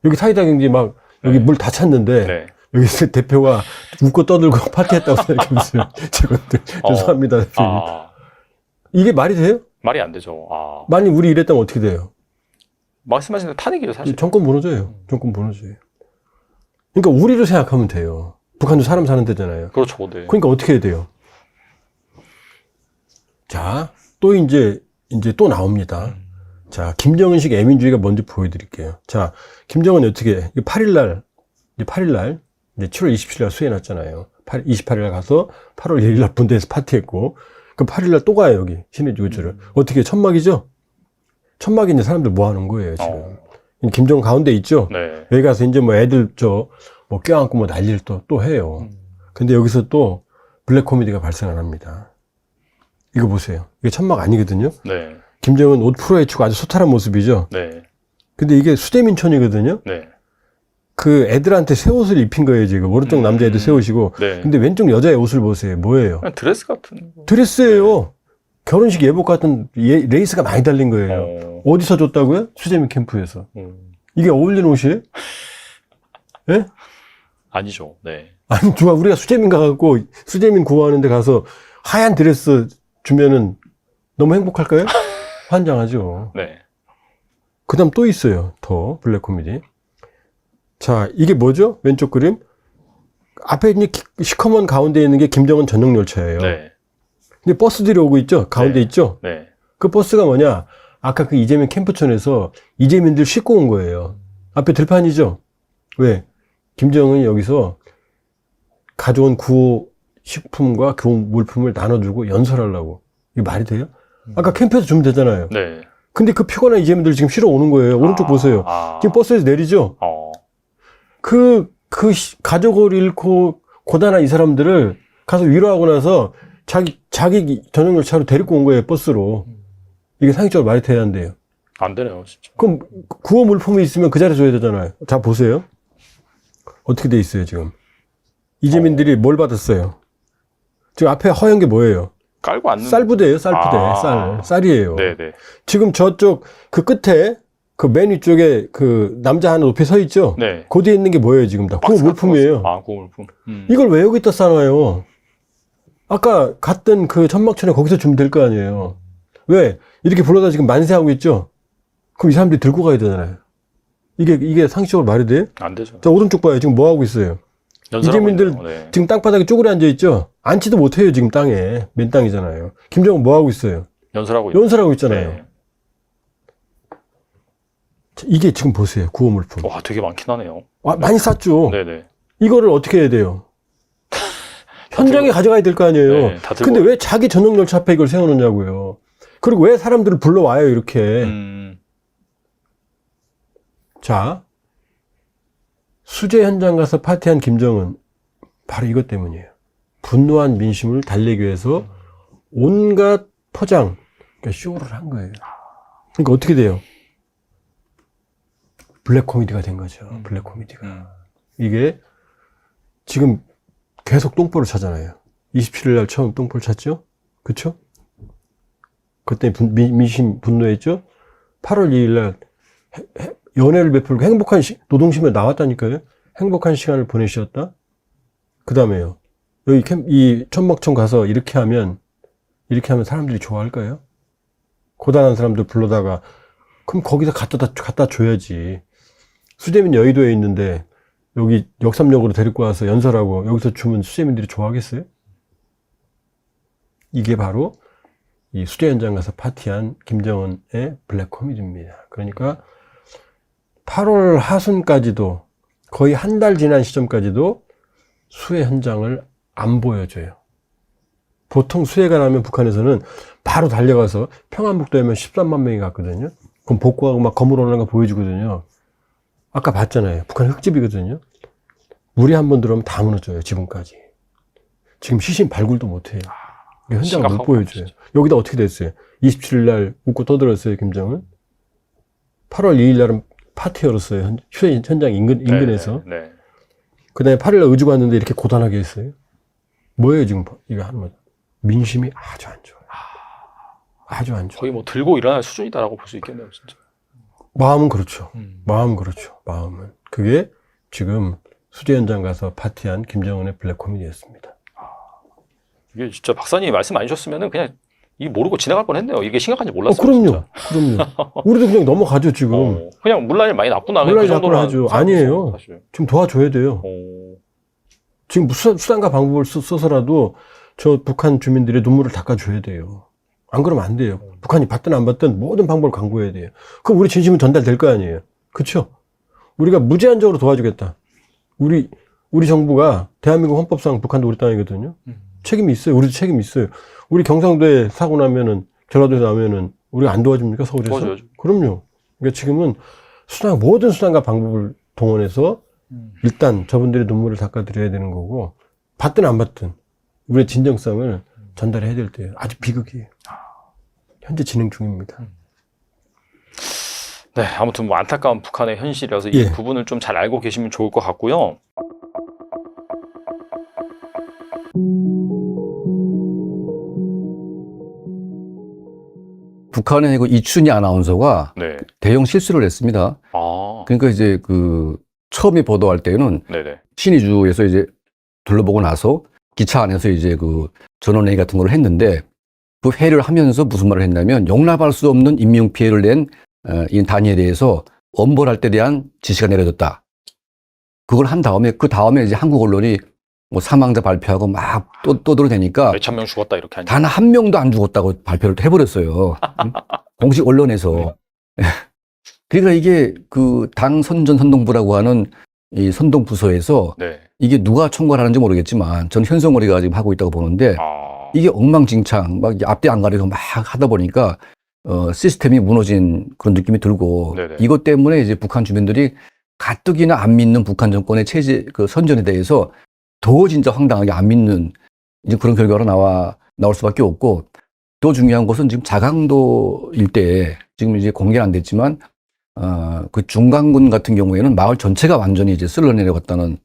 여기 사이다 경제 막 여기 물 다 찼는데 네. 여기 대표가 웃고 떠들고 파티했다고 생각해보세요. 저것들. 죄송합니다. 대표님. 이게 말이 돼요? 말이 안 되죠. 만약 우리 이랬다면 어떻게 돼요? 말씀하신 대로 탄핵이에요, 사실. 정권 무너져요. 정권 무너져요. 그러니까 우리로 생각하면 돼요. 북한도 사람 사는 데잖아요. 그렇죠. 네. 그러니까 어떻게 해야 돼요? 자, 또 이제 또 나옵니다. 자, 김정은식 애민주의가 뭔지 보여드릴게요. 자, 김정은이 어떻게 해? 8일날, 이제 7월 27일 날 수해 났잖아요. 28일 날 가서 8월 1일 날 분대에서 파티했고, 그 8일 날 또 가요, 여기. 신의주구주를. 어떻게 해? 천막이죠? 천막이 이제 사람들 뭐 하는 거예요, 지금. 김정은 가운데 있죠? 네. 여기 가서 이제 뭐 애들 뭐 껴안고 뭐 난리를 또 해요. 근데 여기서 또 블랙 코미디가 발생을 합니다. 이거 보세요. 이게 천막 아니거든요? 네. 김정은 옷 풀어헤치고 아주 소탈한 모습이죠? 네. 근데 이게 수재민촌이거든요? 네. 그 애들한테 새 옷을 입힌 거예요, 지금. 오른쪽 남자애들 새 옷이고. 네. 근데 왼쪽 여자의 옷을 보세요. 뭐예요? 그냥 드레스 같은 거. 드레스예요. 결혼식 예복 같은 레이스가 많이 달린 거예요. 어디서 줬다고요? 수재민 캠프에서. 이게 어울리는 옷이에요? 예? 아니죠. 네. 아니, 누가 우리가 수재민 가갖고 수재민 구호하는데 가서 하얀 드레스 주면은 너무 행복할까요? 환장하죠. 네. 그 다음 또 있어요. 더 블랙 코미디. 자, 이게 뭐죠? 왼쪽 그림. 앞에 이제 시커먼 가운데 있는 게 김정은 전용 열차예요. 네. 근데 버스들이 오고 있죠? 가운데 있죠? 네. 그 버스가 뭐냐? 아까 그 이재명 캠프촌에서 이재민들 싣고 온 거예요. 앞에 들판이죠? 왜? 김정은이 여기서 가져온 구호 식품과 구호 물품을 나눠주고 연설하려고. 이게 말이 돼요? 아까 캠프에서 주면 되잖아요. 네. 근데 그 피곤한 이재민들 지금 실어 오는 거예요. 오른쪽 보세요. 지금 버스에서 내리죠? 가족을 잃고 고단한 이 사람들을 가서 위로하고 나서 자기 전용 열차로 데리고 온 거예요, 버스로. 이게 상식적으로 말이 돼야 한대요. 안 되네요, 진짜. 그럼 구호 물품이 있으면 그 자리에 줘야 되잖아요. 자, 보세요. 어떻게 돼 있어요, 지금? 이재민들이 뭘 받았어요? 지금 앞에 허연 게 뭐예요? 깔고 앉는. 쌀부대예요, 쌀부대. 쌀이에요. 네네. 지금 저쪽 그 끝에 그 맨 위쪽에 그 남자 하나 높이 서 있죠? 네. 그 뒤에 있는 게 뭐예요, 지금 다? 구호 물품이에요. 구호 물품. 이걸 왜 여기다 싸놔요? 아까 갔던 그 천막촌에 거기서 주면 될 거 아니에요. 왜? 이렇게 불러다 지금 만세하고 있죠? 그럼 이 사람들이 들고 가야 되잖아요. 이게 상식적으로 말이 돼? 안 되죠. 자, 오른쪽 봐요. 지금 뭐 하고 있어요? 연설하고 이재민들 있네요. 네. 지금 땅바닥에 쪼그려 앉아 있죠? 앉지도 못해요, 지금 땅에. 맨 땅이잖아요. 김정은 뭐 하고 있어요? 연설하고 있네요. 연설하고 있잖아요. 네. 자, 이게 지금 보세요. 구호물품. 와, 되게 많긴 하네요. 많이 쌌죠? 네네. 이거를 어떻게 해야 돼요? 현장에 들고- 가져가야 될 거 아니에요? 네, 다 들고- 근데 왜 자기 전용 열차 앞에 이걸 세워놓냐고요? 그리고 왜 사람들을 불러와요, 이렇게? 자, 수재 현장 가서 파티한 김정은. 바로 이것 때문이에요. 분노한 민심을 달래기 위해서 온갖 포장, 그러니까 쇼를 한 거예요. 그러니까 어떻게 돼요? 블랙 코미디가 된 거죠. 블랙 코미디가. 이게 지금 계속 똥볼을 차잖아요. 27일 날 처음 똥볼 찼죠? 그쵸? 그때 민심 분노했죠? 8월 2일 날 연애를 베풀고 행복한 노동심에 나왔다니까요? 행복한 시간을 보내셨다? 그 다음에요. 여기 이 천막청 가서 이렇게 하면 사람들이 좋아할까요? 고단한 사람들 불러다가, 그럼 거기다 갖다 줘야지. 수재민 여의도에 있는데, 여기 역삼역으로 데리고 와서 연설하고, 여기서 주면 수재민들이 좋아하겠어요? 이게 바로 이 수재 현장 가서 파티한 김정은의 블랙 코미디입니다. 그러니까 8월 하순까지도, 거의 한 달 지난 시점까지도 수해 현장을 안 보여줘요. 보통 수해가 나면 북한에서는 바로 달려가서 평안북도에면 13만 명이 갔거든요. 그럼 복구하고 막 건물 올라간 거 보여주거든요. 아까 봤잖아요. 북한 흙집이거든요. 물이 한 번 들어오면 다 무너져요. 지붕까지. 지금 시신 발굴도 못해요. 현장을 못 보여줘요. 여기다 어떻게 됐어요? 27일 날 웃고 떠들었어요, 김정은. 8월 2일 날은 파티 열었어요. 휴대 현장 인근에서. 네. 그 다음에 8일 날 의주가 왔는데 이렇게 고단하게 했어요. 뭐예요, 지금 이거 하는 거? 민심이 아주 안 좋아요. 아주 안 좋아요. 거의 뭐 들고 일어날 수준이다라고 볼 수 있겠네요, 진짜. 마음은 그렇죠. 마음은 그렇죠. 마음은. 그게 지금 수재 현장 가서 파티한 김정은의 블랙 코미디였습니다. 이게 진짜 박사님이 말씀 안 주셨으면은 그냥 이 모르고 지나갈 뻔했네요. 이게 심각한지 몰랐어요. 그럼요. 진짜. 그럼요. 우리도 그냥 넘어가죠, 지금. 그냥 물난이 많이 났구나. 물난이 그 정도로 났구나 하죠. 아니에요. 사실. 지금 도와줘야 돼요. 지금 수단과 방법을 써서라도 저 북한 주민들의 눈물을 닦아줘야 돼요. 안 그러면 안 돼요. 북한이 받든 안 받든 모든 방법을 강구해야 돼요. 그럼 우리 진심은 전달될 거 아니에요. 그쵸? 우리가 무제한적으로 도와주겠다. 우리 정부가 대한민국 헌법상 북한도 우리 땅이거든요. 책임이 있어요. 우리도 책임이 있어요. 우리 경상도에 사고 나면은, 전라도에 나면은, 우리가 안 도와줍니까? 서울에서? 도와줘야죠. 그럼요. 그러니까 지금은 모든 수단과 방법을 동원해서 일단 저분들의 눈물을 닦아드려야 되는 거고, 받든 안 받든, 우리의 진정성을 전달해야 될 때예요. 아주 비극이에요. 현재 진행 중입니다. 네, 아무튼 뭐 안타까운 북한의 현실이라서 이 예. 부분을 좀 잘 알고 계시면 좋을 것 같고요. 북한의 그 이춘희 아나운서가 네. 대형 실수를 했습니다. 아, 그러니까 이제 처음에 보도할 때는 네네. 신의주에서 이제 둘러보고 나서 기차 안에서 이제 전원회의 같은 걸 했는데 그 회의를 하면서 무슨 말을 했냐면 용납할 수 없는 인명피해를 낸 이 단위에 대해서 엄벌할 때 대한 지시가 내려졌다. 그걸 한 다음에 그 다음에 이제 한국 언론이 뭐 사망자 발표하고 막 떠들어대니까 몇천 명 죽었다 이렇게 하니까. 단 한 명도 안 죽었다고 발표를 해버렸어요. 공식 언론에서. 그러니까 이게 당 선전선동부라고 하는 이 선동부서에서 네. 이게 누가 총괄 하는지 모르겠지만 전 현성월이가 지금 하고 있다고 보는데 이게 엉망진창 막 앞뒤 안 가리고 막 하다 보니까 시스템이 무너진 그런 느낌이 들고 네네. 이것 때문에 이제 북한 주민들이 가뜩이나 안 믿는 북한 정권의 체제 선전에 대해서 더 진짜 황당하게 안 믿는 이제 그런 결과가 나올 수밖에 없고 더 중요한 것은 지금 자강도 일대에 지금 이제 공개는 안 됐지만 그 중강군 같은 경우에는 마을 전체가 완전히 이제 쓸려 내려갔다는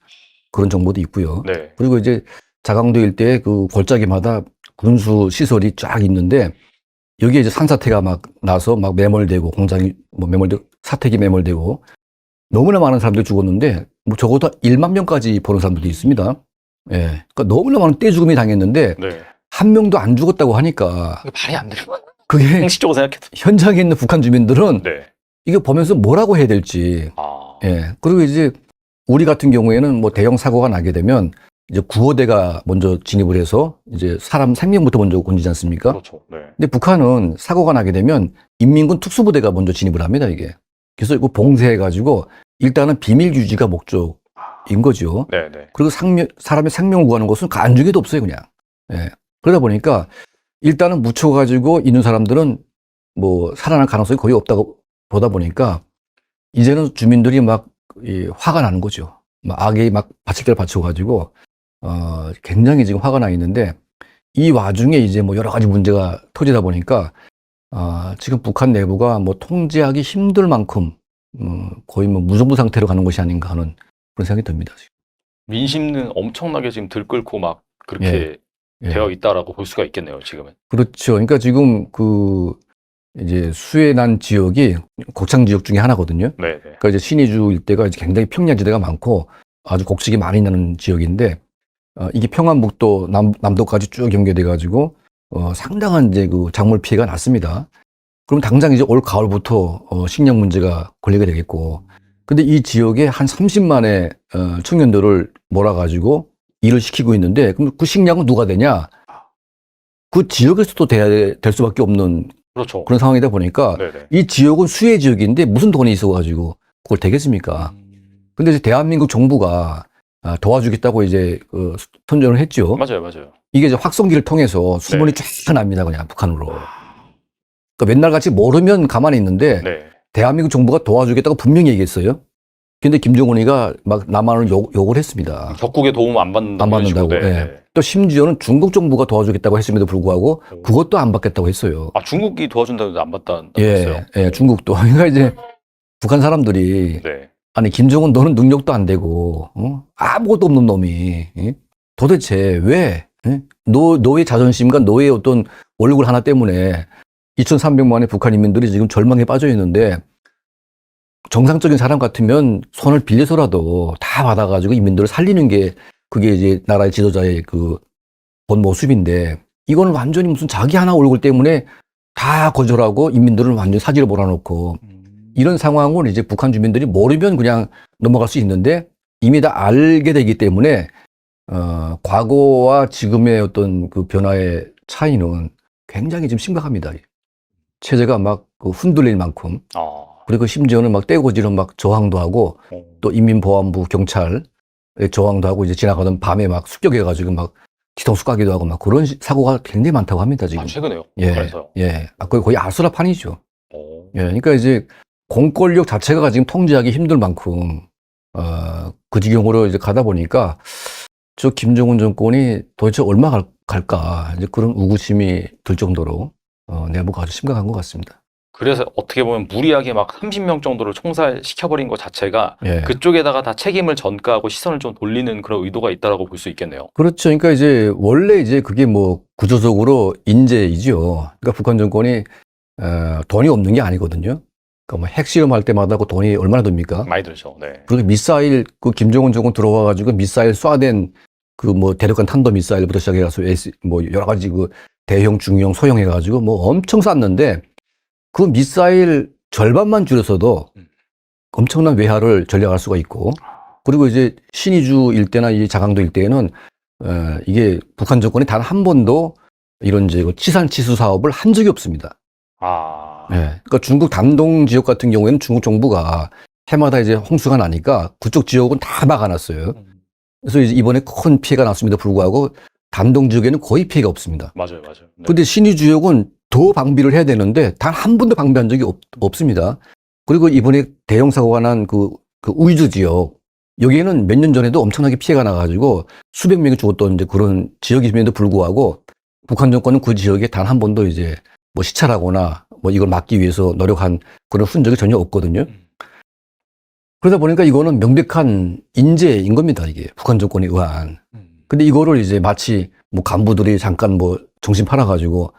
그런 정보도 있고요. 네. 그리고 이제 자강도 일대에 그 골짜기마다 군수 시설이 쫙 있는데 여기에 이제 산사태가 막 나서 막 매몰되고 공장이 뭐 매몰되고 사택이 매몰되고 너무나 많은 사람들이 죽었는데 뭐 적어도 1만 명까지 보는 사람들도 있습니다. 예. 그러니까 너무나 많은 떼죽음이 당했는데 네. 한 명도 안 죽었다고 하니까 이게 말이 안 돼요. 그게 형식적으로 생각해도. 현장에 있는 북한 주민들은 네. 이게 보면서 뭐라고 해야 될지. 아, 예. 그리고 이제 우리 같은 경우에는 뭐 대형 사고가 나게 되면 이제 구호대가 먼저 진입을 해서 이제 사람 생명부터 먼저 건지지 않습니까? 그렇죠. 네. 근데 북한은 사고가 나게 되면 인민군 특수부대가 먼저 진입을 합니다, 이게. 그래서 이거 봉쇄해가지고 일단은 비밀 유지가 목적인 거죠. 네, 네. 그리고 사람의 생명을 구하는 것은 간중에도 없어요, 그냥. 예. 그러다 보니까 일단은 묻혀가지고 있는 사람들은 뭐 살아날 가능성이 거의 없다고 보다 보니까 이제는 주민들이 막 화가 나는 거죠. 막 악이 막 받칠 받쳐가지고 굉장히 지금 화가 나 있는데 이 와중에 이제 뭐 여러 가지 문제가 터지다 보니까 지금 북한 내부가 뭐 통제하기 힘들 만큼 거의 뭐 무정부 상태로 가는 것이 아닌가 하는 그런 생각이 듭니다. 지금. 민심은 엄청나게 지금 들끓고 막 그렇게 예. 되어 있다라고 볼 수가 있겠네요, 지금은. 그렇죠. 그러니까 지금 이제 수해난 지역이 곡창 지역 중에 하나거든요. 네, 네. 그러니까 이제 신의주 일대가 이제 굉장히 평야지대가 많고 아주 곡식이 많이 나는 지역인데 이게 평안북도 남도까지 쭉 연계돼 가지고 상당한 이제 그 작물 피해가 났습니다. 그럼 당장 이제 올 가을부터 식량 문제가 걸리게 되겠고, 근데 이 지역에 한 30만의 청년들을 몰아가지고 일을 시키고 있는데, 그럼 그 식량은 누가 되냐? 그 지역에서도 될 수밖에 없는 그렇죠. 그런 상황이다 보니까 네, 네. 이 지역은 수해 지역인데 무슨 돈이 있어가지고 그걸 되겠습니까? 근데 이제 대한민국 정부가 도와주겠다고 이제 선전을 했죠. 맞아요, 맞아요. 이게 이제 확성기를 통해서 수문이 쫙 납니다, 그냥 북한으로. 그러니까 맨날 같이 모르면 가만히 있는데 네. 대한민국 정부가 도와주겠다고 분명히 얘기했어요. 근데 김정은이가 막 남한을 욕을 했습니다. 적국의 도움 안 받는다고. 안 받는다고. 네, 예. 네. 또 심지어는 중국 정부가 도와주겠다고 했음에도 불구하고 그것도 안 받겠다고 했어요. 아, 중국이 도와준다는데 안 받다고 예, 했어요. 예, 중국도. 그러니까 이제 북한 사람들이 네. 아니 김정은 너는 능력도 안 되고 아무것도 없는 놈이 도대체 왜 너의 자존심과 너의 어떤 얼굴 하나 때문에 2,300만의 북한 인민들이 지금 절망에 빠져 있는데 정상적인 사람 같으면 손을 빌려서라도 다 받아가지고 인민들을 살리는 게 그게 이제 나라의 지도자의 그 본 모습인데 이거는 완전히 무슨 자기 하나 얼굴 때문에 다 거절하고 인민들을 완전히 사지로 몰아놓고 이런 상황을 이제 북한 주민들이 모르면 그냥 넘어갈 수 있는데 이미 다 알게 되기 때문에 과거와 지금의 어떤 그 변화의 차이는 굉장히 좀 심각합니다. 체제가 막 흔들릴 만큼. 아. 그리고 심지어는 막 떼고지로 막 저항도 하고 또 인민보안부 경찰 저항도 하고 이제 지나가던 밤에 막 습격해가지고 막 뒤통수 까기도 하고 막 그런 사고가 굉장히 많다고 합니다, 지금. 아, 최근에요? 예. 북한에서요? 예. 거의 아수라판이죠. 오. 예. 그러니까 이제 공권력 자체가 지금 통제하기 힘들 만큼, 그 지경으로 이제 가다 보니까 저 김정은 정권이 도대체 얼마 갈까. 이제 그런 의구심이 들 정도로, 내부가 아주 심각한 것 같습니다. 그래서 어떻게 보면 무리하게 막 30명 정도를 총살시켜버린 것 자체가 예. 그쪽에다가 다 책임을 전가하고 시선을 좀 돌리는 그런 의도가 있다라고 볼 수 있겠네요. 그렇죠. 그러니까 이제 원래 이제 그게 뭐 구조적으로 인재이죠. 그러니까 북한 정권이 돈이 없는 게 아니거든요. 그러니까 뭐 핵실험할 때마다 그 돈이 얼마나 듭니까? 많이 들죠. 네. 그리고 미사일 그 김정은 정권 들어와가지고 미사일 쏴댄 그 뭐 대륙간 탄도 미사일부터 시작해서 뭐 여러 가지 그 대형, 중형, 소형 해가지고 뭐 엄청 쐈는데 그 미사일 절반만 줄여서도 엄청난 외화를 전략할 수가 있고 그리고 이제 신의주 일대나 이 자강도 일대에는 이게 북한 정권이 단 한 번도 이런 이제 치산치수 사업을 한 적이 없습니다. 아. 예. 그러니까 중국 단동 지역 같은 경우에는 중국 정부가 해마다 이제 홍수가 나니까 그쪽 지역은 다 막아놨어요. 그래서 이제 이번에 큰 피해가 났음에도 불구하고 단동 지역에는 거의 피해가 없습니다. 맞아요, 맞아요. 네. 근데 신의 지역은 더 방비를 해야 되는데 단 한 번도 방비한 적이 없습니다. 그리고 이번에 대형 사고가 난 그 우이주 지역 여기에는 몇 년 전에도 엄청나게 피해가 나가지고 수백 명이 죽었던 이제 그런 지역임에도 불구하고 북한 정권은 그 지역에 단 한 번도 이제 뭐 시찰하거나 뭐 이걸 막기 위해서 노력한 그런 흔적이 전혀 없거든요. 그러다 보니까 이거는 명백한 인재인 겁니다. 이게 북한 정권에 의한. 근데 이거를 이제 마치 뭐 간부들이 잠깐 뭐 정신 팔아가지고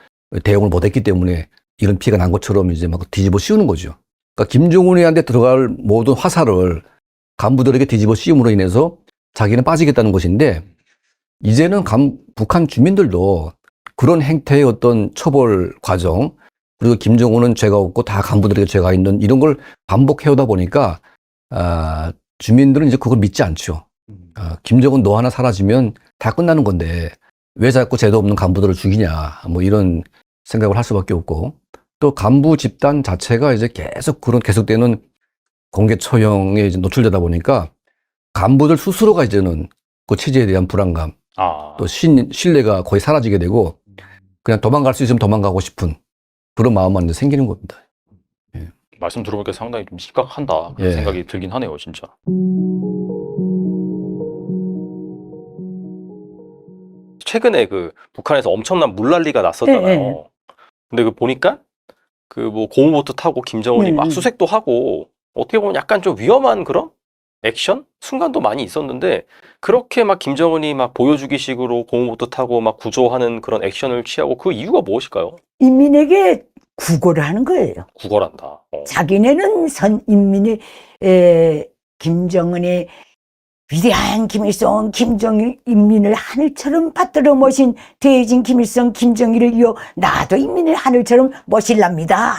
대응을 못했기 때문에 이런 피해가 난 것처럼 이제 막 뒤집어 씌우는 거죠. 그러니까 김정은이한테 들어갈 모든 화살을 간부들에게 뒤집어 씌움으로 인해서 자기는 빠지겠다는 것인데 이제는 북한 주민들도 그런 행태의 어떤 처벌 과정 그리고 김정은은 죄가 없고 다 간부들에게 죄가 있는 이런 걸 반복해오다 보니까 주민들은 이제 그걸 믿지 않죠. 김정은 너 하나 사라지면 다 끝나는 건데 왜 자꾸 죄도 없는 간부들을 죽이냐 뭐 이런 생각을 할 수밖에 없고 또 간부 집단 자체가 이제 계속 그런 계속되는 공개 처형에 이제 노출되다 보니까 간부들 스스로가 이제는 그 체제에 대한 불안감 또 신뢰가 거의 사라지게 되고 그냥 도망갈 수 있으면 도망가고 싶은 그런 마음만 이제 생기는 겁니다. 말씀 들어보니까 상당히 좀 심각한다 그런 예. 생각이 들긴 하네요, 진짜. 최근에 그 북한에서 엄청난 물난리가 났었잖아요. 예. 근데 그 보니까 그 뭐 고무보트 타고 김정은이 막 수색도 하고 어떻게 보면 약간 좀 위험한 그런 액션 순간도 많이 있었는데 그렇게 막 김정은이 막 보여주기식으로 고무보트 타고 막 구조하는 그런 액션을 취하고 그 이유가 무엇일까요? 인민에게 구걸을 하는 거예요. 구걸한다. 자기네는 인민의 김정은의 위대한 김일성, 김정일 인민을 하늘처럼 받들어 모신 대진 김일성, 김정일을 이어 나도 인민을 하늘처럼 모실랍니다.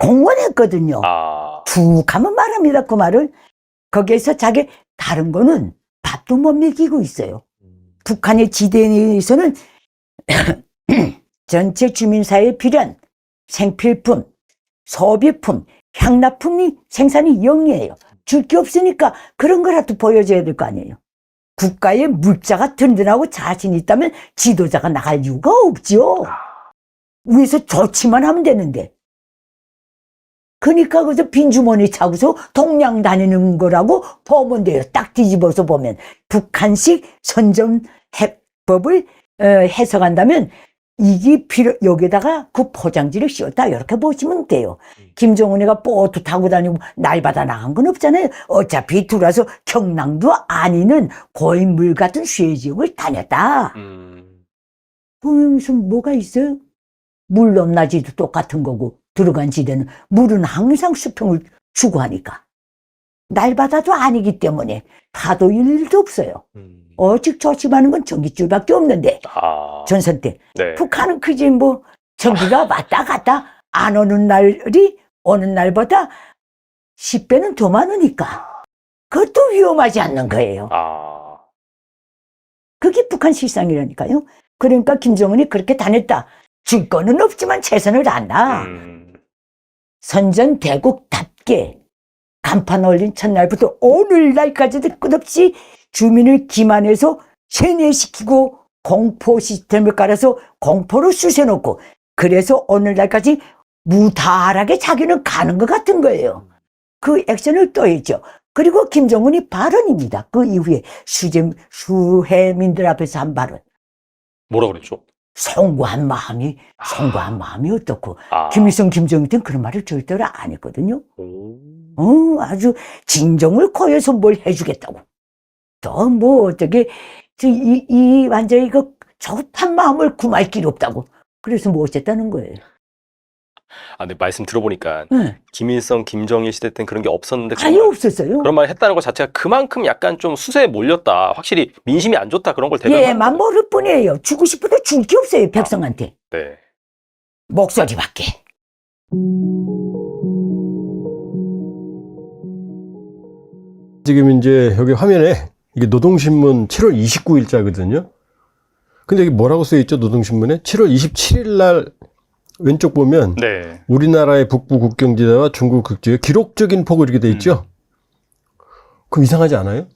공언했거든요. 툭 하면 말합니다. 그 말을. 거기에서 자기 다른 거는 밥도 못 먹이고 있어요. 북한의 지대에서는 전체 주민사회에 필요한 생필품, 소비품, 향납품이 생산이 0이에요. 줄 게 없으니까 그런 거라도 보여줘야 될 거 아니에요. 국가의 물자가 든든하고 자신 있다면 지도자가 나갈 이유가 없죠. 위에서 조치만 하면 되는데. 그러니까 그저 빈주머니 차고서 동양 다니는 거라고 보면 돼요. 딱 뒤집어서 보면. 북한식 선전해법을 해석한다면 이게 여기다가 그 포장지를 씌웠다 이렇게 보시면 돼요. 김정은이가 보트 타고 다니고 날바다 나간 건 없잖아요. 어차피 들어와서 경랑도 아니는 고인물 같은 쇠지역을 다녔다. 무슨 뭐가 있어요? 물 넘나지도 똑같은 거고 들어간 지대는 물은 항상 수평을 추구하니까 날바다도 아니기 때문에 파도 일도 없어요. 오직 조심하는 건 전깃줄밖에 없는데 전선 때 네. 북한은 그지 뭐 전기가 왔다 갔다 안 오는 날이 오는 날보다 10배는 더 많으니까 그것도 위험하지 않는 거예요. 그게 북한 실상이라니까요. 그러니까 김정은이 그렇게 다녔다. 줄 거는 없지만 최선을 다한다. 선전대국답게 간판 올린 첫날부터 오늘날까지도 끝없이 주민을 기만해서 세뇌시키고 공포 시스템을 깔아서 공포로 쑤셔놓고 그래서 오늘날까지 무탈하게 자기는 가는 것 같은 거예요. 그 액션을 또 했죠. 그리고 김정은이 발언입니다. 그 이후에 수해민들 앞에서 한 발언. 뭐라 그랬죠? 송구한 마음이 어떻고 김일성, 김정일은 그런 말을 절대로 안 했거든요. 아주 진정을 코여서 뭘 해주겠다고. 또 뭐 어떻게 완전히 그 조급한 마음을 구할 길 없다고. 그래서 뭐 어쨌다는 거예요. 근데 말씀 들어보니까 네. 김일성, 김정일 시대 때는 그런 게 없었는데 아예 없었어요. 그런 말 했다는 것 자체가 그만큼 약간 좀 수세에 몰렸다. 확실히 민심이 안 좋다 그런 걸 대변하는 얘만 모를 뿐이에요. 주고 싶어도 줄 게 없어요. 백성한테. 네. 목소리밖에. 지금 이제 여기 화면에 이게 노동신문 7월 29일자거든요. 근데 이게 뭐라고 써있죠? 노동신문에 7월 27일 날 왼쪽 보면 네. 우리나라의 북부 국경지대와 중국 국지에 기록적인 폭우 이렇게 돼 있죠? 그럼 이상하지 않아요?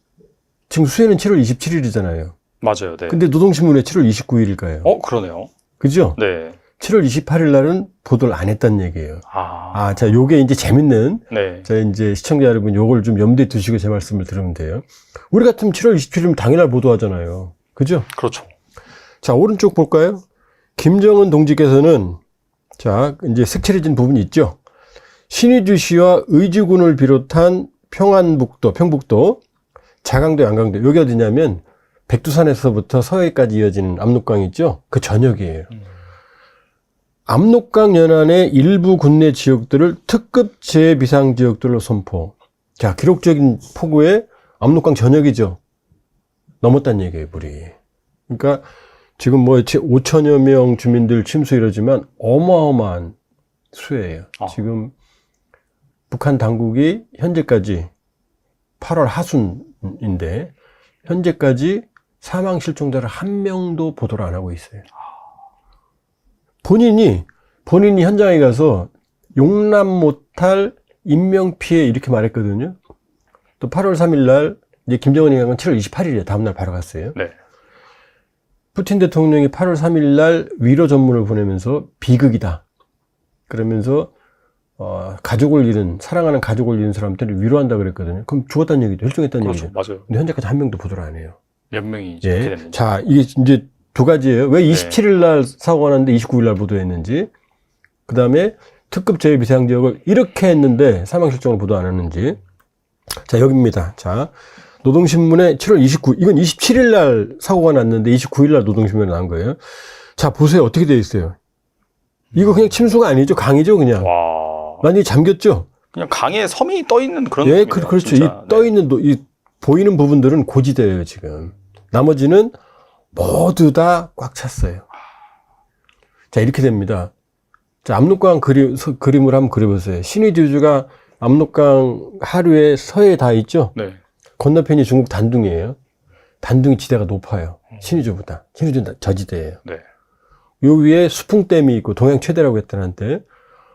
지금 수해는 7월 27일이잖아요. 맞아요. 네. 근데 노동신문에 7월 29일일까요? 그러네요. 그죠? 네. 7월 28일 날은 보도를 안 했다는 얘기예요. 자, 요게 이제 재밌는, 네. 자, 이제 시청자 여러분 요걸 좀 염두에 두시고 제 말씀을 들으면 돼요. 우리 같으면 7월 27일이면 당일날 보도하잖아요. 그죠? 그렇죠. 자, 오른쪽 볼까요? 김정은 동지께서는, 자, 이제 색칠해진 부분이 있죠? 신의주시와 의주군을 비롯한 평북도, 자강도, 양강도, 여기 어디냐면, 백두산에서부터 서해까지 이어지는 압록강 있죠? 그 전역이에요. 압록강 연안의 일부 군내 지역들을 특급 재비상 지역들로 선포. 자, 기록적인 폭우에 압록강 전역이죠. 넘었다는 얘기예요, 물이. 그러니까 지금 뭐 5천여 명 주민들 침수 이러지만 어마어마한 수혜예요. 아. 지금 북한 당국이 현재까지 8월 하순인데 현재까지 사망 실종자를 한 명도 보도를 안 하고 있어요. 본인이 현장에 가서 용납 못할 인명피해 이렇게 말했거든요. 또 8월 3일 날 이제 김정은이 간 건 7월 28일이에요. 다음날 바로 갔어요. 네. 푸틴 대통령이 8월 3일 날 위로 전문을 보내면서 비극이다. 그러면서 가족을 잃은 사랑하는 가족을 잃은 사람들을 위로한다 그랬거든요. 그럼 죽었다는 얘기죠. 혈종했다는 그렇죠. 얘기죠. 맞아요. 근데 현재까지 한 명도 보도를 안 해요. 몇 명이 이제 그렇게 예. 됐는지. 자, 이게 이제 두 가지예요. 왜 27일 날 사고가 났는데 29일 날 보도했는지. 그 다음에 특급 재해비상 지역을 이렇게 했는데 사망 실종을 보도 안 했는지. 자, 여기입니다. 자, 노동신문에 7월 29일, 이건 27일 날 사고가 났는데 29일 날 노동신문에 나온 거예요. 자, 보세요. 어떻게 되어 있어요. 이거 그냥 침수가 아니죠. 강이죠, 그냥. 와. 완전히 잠겼죠? 그냥 강에 섬이 떠 있는 그런 예, 느낌이네요. 그렇죠. 진짜. 이 떠 있는, 이 보이는 부분들은 고지대예요, 지금. 나머지는 모두 다 꽉 찼어요. 자, 이렇게 됩니다. 자, 압록강 그림을 한번 그려보세요. 신의주주가 압록강 하류에 서해에 다 있죠? 네. 건너편이 중국 단둥이에요. 단둥이 지대가 높아요. 신의주보다. 신의주는 저지대예요. 네. 요 위에 수풍댐이 있고 동양 최대라고 했던 한때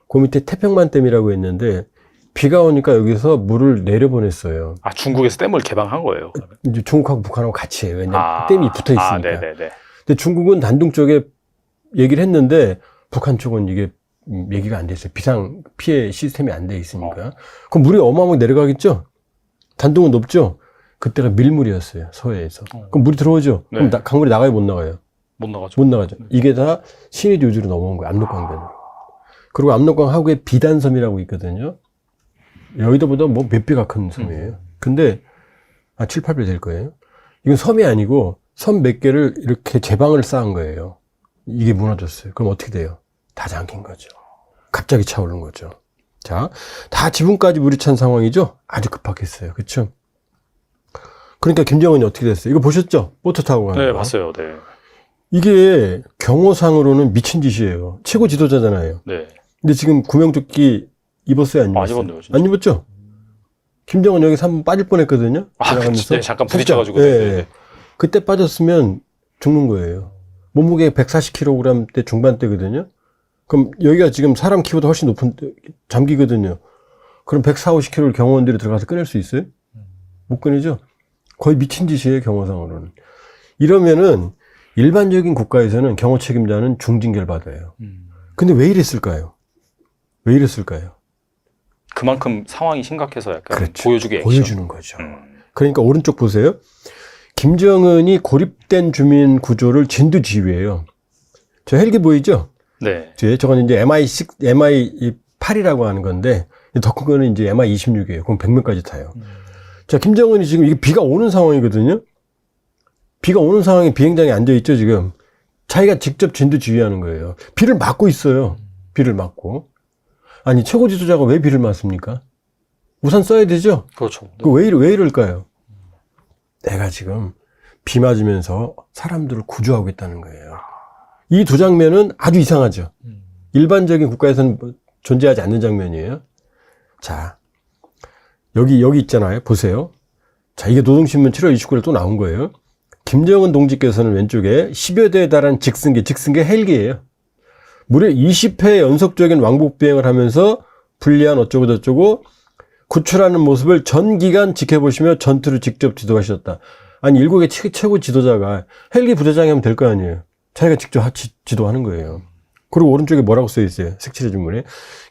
그 밑에 태평만댐이라고 했는데 비가 오니까 여기서 물을 내려보냈어요. 아, 중국에서 댐을 개방한 거예요. 그러면? 이제 중국하고 북한하고 같이 해요. 왜냐면 댐이 붙어 있으니까. 네네네. 근데 중국은 단둥 쪽에 얘기를 했는데 북한 쪽은 이게 얘기가 안 됐어요. 비상 피해 시스템이 안 돼 있으니까. 그럼 물이 어마어마하게 내려가겠죠? 단둥은 높죠? 그때가 밀물이었어요. 서해에서. 그럼 물이 들어오죠? 네. 그럼 강물이 나가요? 못 나가요? 못 나가죠. 못 나가죠. 이게 다 신의주 우주로 넘어온 거예요. 압록강변으로. 그리고 압록강 하구에 비단섬이라고 있거든요. 여의도보다 뭐 몇 배가 큰 섬이에요. 근데 7, 8배 될 거예요. 이건 섬이 아니고 섬 몇 개를 이렇게 제방을 쌓은 거예요. 이게 무너졌어요. 그럼 어떻게 돼요? 다 잠긴 거죠. 갑자기 차오른 거죠. 자, 다 지붕까지 물이 찬 상황이죠? 아주 급박했어요. 그렇죠? 그러니까 김정은이 어떻게 됐어요? 이거 보셨죠? 보트 타고 가는 네, 거. 봤어요. 네. 이게 경호상으로는 미친 짓이에요. 최고 지도자잖아요. 네. 근데 지금 구명조끼 입었어요? 안 입었어요? 안 입었네요, 진짜. 안 입었죠? 김정은 여기서 한번 빠질 뻔했거든요. 아, 지나가면서. 네, 잠깐 살짝. 부딪혀가지고. 예, 네, 예. 네. 그때 빠졌으면 죽는 거예요. 몸무게 140kg 대 중반대거든요. 그럼 여기가 지금 사람 키보다 훨씬 높은 잠기거든요. 그럼 140, 50kg를 경호원들이 들어가서 꺼낼 수 있어요? 못 꺼내죠? 거의 미친 짓이에요, 경호상으로는. 이러면은 일반적인 국가에서는 경호 책임자는 중징계를 받아요. 근데 왜 이랬을까요? 왜 이랬을까요? 그만큼 상황이 심각해서 약간 그렇죠. 보여주기 액션. 보여주는 거죠. 그러니까 오른쪽 보세요. 김정은이 고립된 주민 구조를 진두지휘해요. 저 헬기 보이죠? 네. 뒤에 저건 이제 MI8이라고 하는 건데 더 큰 거는 이제 MI26이에요. 그럼 100명까지 타요. 자, 김정은이 지금 이게 비가 오는 상황이거든요. 비가 오는 상황에 비행장에 앉아 있죠, 지금. 자기가 직접 진두지휘하는 거예요. 비를 맞고 있어요. 비를 맞고. 아니, 최고 지도자가 왜 비를 맞습니까? 우산 써야 되죠? 그렇죠. 그 왜 이럴까요? 내가 지금 비 맞으면서 사람들을 구조하고 있다는 거예요. 이 두 장면은 아주 이상하죠. 일반적인 국가에서는 존재하지 않는 장면이에요. 자, 여기 있잖아요. 보세요. 자, 이게 노동신문 7월 29일 또 나온 거예요. 김정은 동지께서는 왼쪽에 10여 대에 달한 직승기 헬기예요. 무려 20회 연속적인 왕복 비행을 하면서 불리한 어쩌고저쩌고 구출하는 모습을 전 기간 지켜보시며 전투를 직접 지도하셨다. 아니, 일국의 최고 지도자가 헬기 부대장이 하면 될 거 아니에요. 자기가 직접 지도하는 거예요. 그리고 오른쪽에 뭐라고 써 있어요? 색칠의 주문에.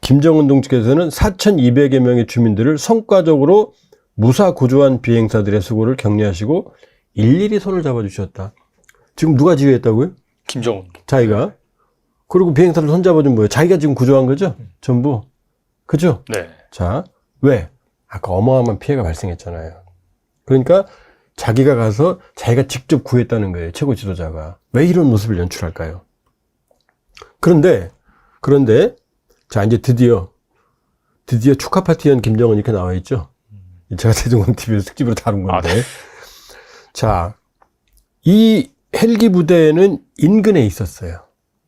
김정은 동지께서는 4,200여 명의 주민들을 성과적으로 무사 구조한 비행사들의 수고를 격려하시고 일일이 손을 잡아주셨다. 지금 누가 지휘했다고요? 김정은. 자기가. 그리고 비행사를 손잡아준 뭐예요? 자기가 지금 구조한 거죠? 전부. 그죠? 네. 자, 왜? 아까 어마어마한 피해가 발생했잖아요. 그러니까 자기가 가서 자기가 직접 구했다는 거예요. 최고 지도자가. 왜 이런 모습을 연출할까요? 그런데, 자, 이제 드디어 축하 파티연 김정은 이렇게 나와 있죠? 제가 세종원 TV에서 특집으로 다룬 건데. 네. 자, 이 헬기 부대는 인근에 있었어요.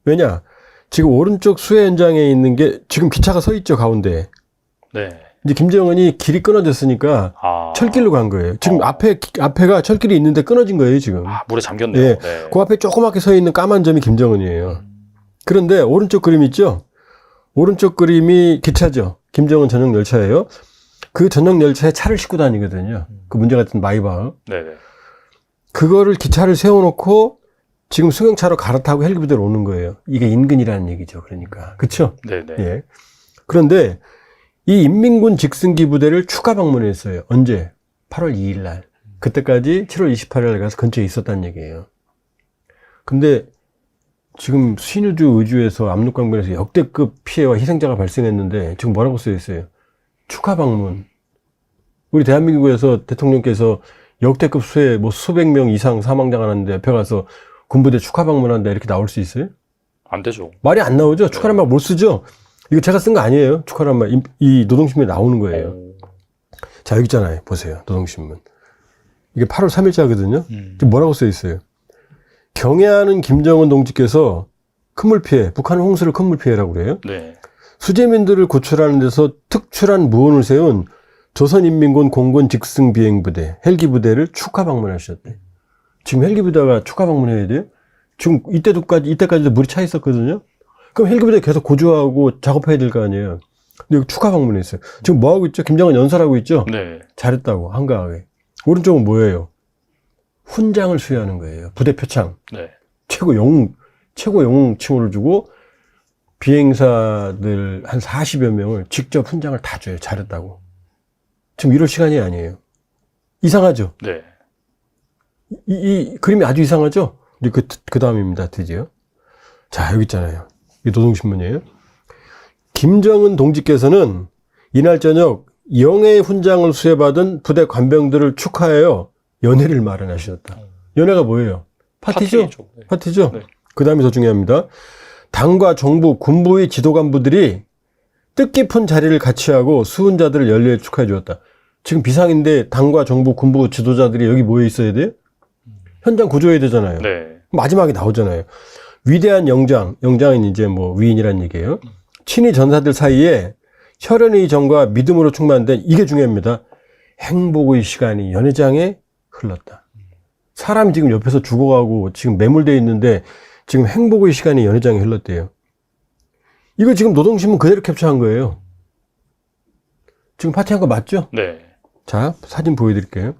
왜냐? 지금 오른쪽 수해 현장에 있는 게 지금 기차가 서 있죠, 가운데. 네. 이제 김정은이 길이 끊어졌으니까 아. 철길로 간 거예요. 지금 어. 앞에가 철길이 있는데 끊어진 거예요, 지금. 아, 물에 잠겼네요. 예. 네. 그 앞에 조그맣게 서 있는 까만 점이 김정은이에요. 그런데 오른쪽 그림 있죠? 오른쪽 그림이 기차죠. 김정은 전용 열차예요. 그 전용 열차에 차를 싣고 다니거든요. 그 문제 같은 마이바흐. 네네. 그거를 기차를 세워놓고 지금 승용차로 갈아타고 헬기부대로 오는 거예요. 이게 인근이라는 얘기죠. 그러니까. 그쵸? 네네. 예. 그런데 이 인민군 직승기 부대를 추가 방문했어요. 언제? 8월 2일 날. 그때까지 7월 28일 날 가서 근처에 있었다는 얘기예요. 근데 지금 신의주 의주에서 압록강변에서 역대급 피해와 희생자가 발생했는데 지금 뭐라고 써 있어요? 추가 방문. 우리 대한민국에서 대통령께서 역대급 수해 뭐 수백 명 이상 사망자가 났는데 옆에 가서 군부대 추가 방문한다 이렇게 나올 수 있어요? 안 되죠. 말이 안 나오죠? 축하란 말 못 쓰죠? 이거 제가 쓴 거 아니에요. 축하란 말. 이 노동신문에 나오는 거예요. 오. 자, 여기 있잖아요. 보세요. 노동신문. 이게 8월 3일자거든요. 지금 뭐라고 써 있어요? 경애하는 김정은 동지께서 큰물 피해, 북한 홍수를 큰물 피해라고 그래요. 네. 수재민들을 구출하는 데서 특출한 무언을 세운 조선인민군 공군 직승 비행부대, 헬기부대를 축하 방문하셨대. 지금 헬기부대가 축하 방문해야 돼요? 지금 이때까지도 물이 차 있었거든요? 그럼 헬기부대 계속 고조하고 작업해야 될 거 아니에요? 근데 여기 축하 방문했어요. 지금 뭐 하고 있죠? 김정은 연설하고 있죠? 네. 잘했다고, 한가하게. 오른쪽은 뭐예요? 훈장을 수여하는 거예요. 부대 표창. 네. 최고 영웅 칭호를 주고 비행사들 한 40여 명을 직접 훈장을 다 줘요. 잘했다고. 지금 이럴 시간이 아니에요. 이상하죠? 네. 이 그림이 아주 이상하죠? 그 다음입니다. 드디어. 자, 여기 있잖아요. 이 노동신문이에요. 김정은 동지께서는 이날 저녁 영예의 훈장을 수여받은 부대 관병들을 축하하여 연회를 마련하셨다. 연회가 뭐예요? 파티죠? 파티죠. 네. 파티죠? 네. 그 다음이 더 중요합니다. 당과 정부, 군부의 지도 간부들이 뜻깊은 자리를 같이 하고 수훈자들을 연례에 축하해 주었다. 지금 비상인데 당과 정부, 군부 지도자들이 여기 모여 있어야 돼요? 현장 구조해야 되잖아요. 네. 마지막에 나오잖아요. 위대한 영장은 이제 뭐 위인이란 얘기예요. 친위 전사들 사이에 혈연의 정과 믿음으로 충만된, 이게 중요합니다. 행복의 시간이 연회장에 흘렀다. 사람이 지금 옆에서 죽어가고 지금 매몰되어 있는데 지금 행복의 시간이 연회장에 흘렀대요. 이거 지금 노동신문 그대로 캡처한 거예요. 지금 파티한 거 맞죠? 네. 자, 사진 보여드릴게요.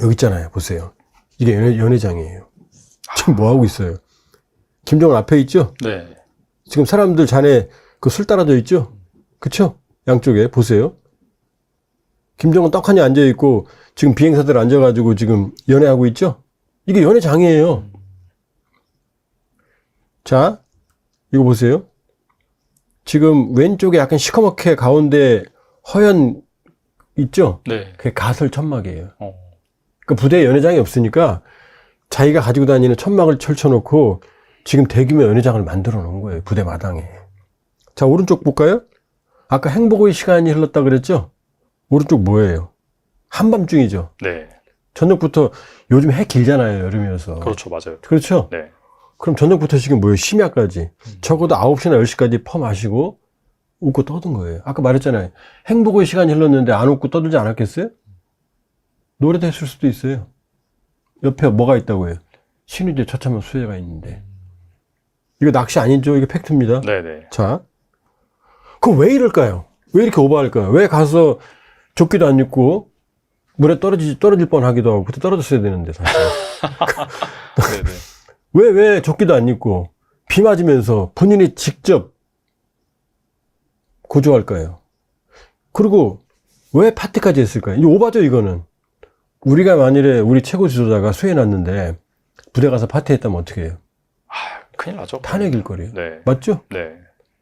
여기 있잖아요. 보세요. 이게 연회장이에요. 지금 뭐 하고 있어요? 김정은 앞에 있죠? 네. 지금 사람들 잔에 그 술 따라져 있죠? 그쵸? 양쪽에 보세요. 김정은 떡하니 앉아있고 지금 비행사들 앉아가지고 지금 연회하고 있죠? 이게 연회장이에요. 자, 이거 보세요. 지금 왼쪽에 약간 시커멓게 가운데 허연 있죠? 네. 그게 가설 천막이에요. 그 부대에 연회장이 없으니까 자기가 가지고 다니는 천막을 철쳐놓고 지금 대규모 연회장을 만들어 놓은 거예요. 부대 마당에. 자, 오른쪽 볼까요? 아까 행복의 시간이 흘렀다 그랬죠? 오른쪽 뭐예요? 한밤중이죠? 네. 저녁부터, 요즘 해 길잖아요. 여름이어서. 그렇죠. 맞아요. 그렇죠? 네. 그럼 저녁부터 지금 뭐예요? 심야까지. 적어도 9시나 10시까지 퍼 마시고 웃고 떠든 거예요. 아까 말했잖아요. 행복의 시간이 흘렀는데 안 웃고 떠들지 않았겠어요? 노래도 했을 수도 있어요. 옆에 뭐가 있다고 해요? 신의주 처참한 수혜가 있는데. 이거 낚시 아니죠? 이게 팩트입니다. 네네. 자, 그럼 왜 이럴까요? 왜 이렇게 오버할까요? 왜 가서 조끼도 안 입고 물에 떨어질 뻔 하기도 하고, 그때 떨어졌어야 되는데, 사실. 네네. 왜 조끼도 안 입고 비 맞으면서 본인이 직접 고조할까요? 그리고 왜 파티까지 했을까요? 이 오바죠, 이거는. 우리가 만일에 우리 최고 지도자가 수해 났는데 부대 가서 파티했다면 어떻게 해요? 아, 큰일 나죠. 탄핵일 거래요. 네. 맞죠? 네.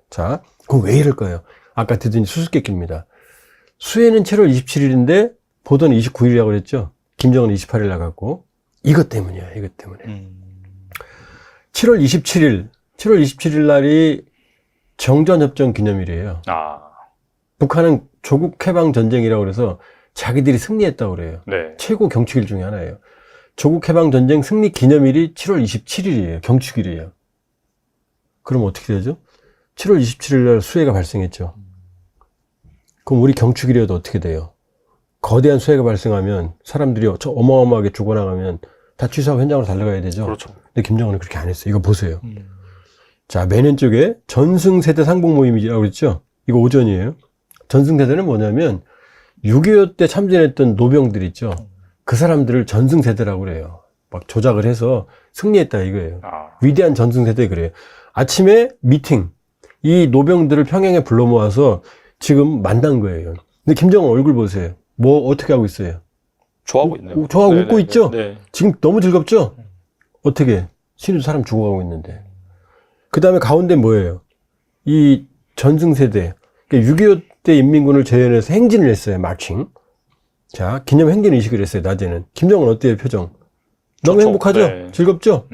자, 그럼 왜 이럴까요? 아까 듣더니 수수께끼입니다. 수해는 7월 27일인데 보도는 29일이라고 그랬죠? 김정은 28일 나갔고. 이것 때문이야, 이것 때문에. 7월 27일 날이 정전협정 기념일이에요. 아. 북한은 조국 해방 전쟁이라고 그래서 자기들이 승리했다고 그래요. 네. 최고 경축일 중에 하나예요. 조국 해방 전쟁 승리 기념일이 7월 27일이에요. 경축일이에요. 그럼 어떻게 되죠? 7월 27일 날 수해가 발생했죠. 그럼 우리 경축일이어도 어떻게 돼요? 거대한 수해가 발생하면 사람들이 어마어마하게 죽어나가면 다 취소하고 현장으로 달려가야 되죠. 그렇죠. 근데 김정은은 그렇게 안 했어요. 이거 보세요. 자, 매년 쪽에 전승세대 상봉 모임이라고 그랬죠? 이거 오전이에요. 전승세대는 뭐냐면 6.25 때 참전했던 노병들 있죠? 그 사람들을 전승세대라고 그래요. 막 조작을 해서 승리했다 이거예요. 아, 위대한 전승세대 그래요. 아침에 미팅. 이 노병들을 평양에 불러 모아서 지금 만난 거예요. 근데 김정은 얼굴 보세요. 뭐 어떻게 하고 있어요? 좋아하고 있네요. 좋아하고 네, 웃고 네, 있죠? 네. 지금 너무 즐겁죠? 어떻게? 신우도 사람 죽어가고 있는데. 그 다음에 가운데 뭐예요? 이 전승세대. 그러니까 6.25 때 인민군을 재현해서 행진을 했어요. 마칭. 자, 기념 행진 의식을 했어요. 낮에는. 김정은 어때요? 표정? 너무 좋죠. 행복하죠? 네. 즐겁죠?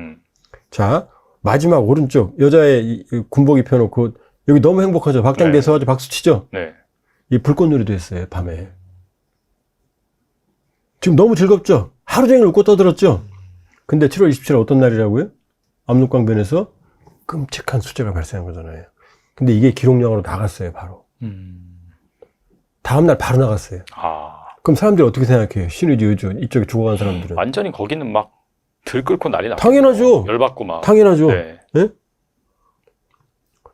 자, 마지막 오른쪽 여자의 이 군복 입혀놓고 여기 너무 행복하죠? 박장대에 네. 서가지고 박수 치죠? 네. 이 불꽃놀이도 했어요. 밤에. 지금 너무 즐겁죠? 하루 종일 웃고 떠들었죠? 근데 7월 27일 어떤 날이라고요? 압록강변에서 끔찍한 수재가 발생한 거잖아요. 근데 이게 기록영화로 나갔어요. 바로. 다음날 바로 나갔어요. 아, 그럼 사람들이 어떻게 생각해요? 신의주, 의주 이쪽에 죽어간 사람들은. 완전히 거기는 막 들끓고 난리 났고. 당연하죠. 열받고 막. 당연하죠. 네. 예?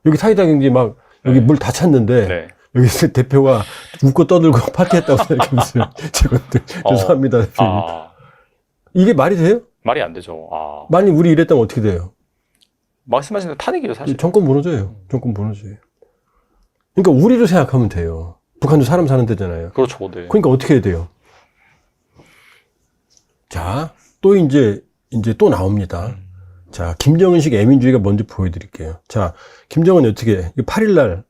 여기 사이다 경제 막 여기 네. 물 다 찼는데 네. 여기 대표가 웃고 떠들고 파티했다고 생각해보세요. 저것들 죄송합니다. 대표님. 아, 이게 말이 돼요? 말이 안 되죠. 아, 만약 우리 이랬다면 어떻게 돼요? 말씀하신 대로 탄핵이죠, 사실. 정권 무너져요. 정권 무너져요. 그러니까 우리로 생각하면 돼요. 북한도 사람 사는 데잖아요. 그렇죠, 네. 그러니까 어떻게 해야 돼요? 자, 또 이제 또 나옵니다. 자, 김정은식 애민주의가 뭔지 보여드릴게요. 자, 김정은이 어떻게 해? 8일날,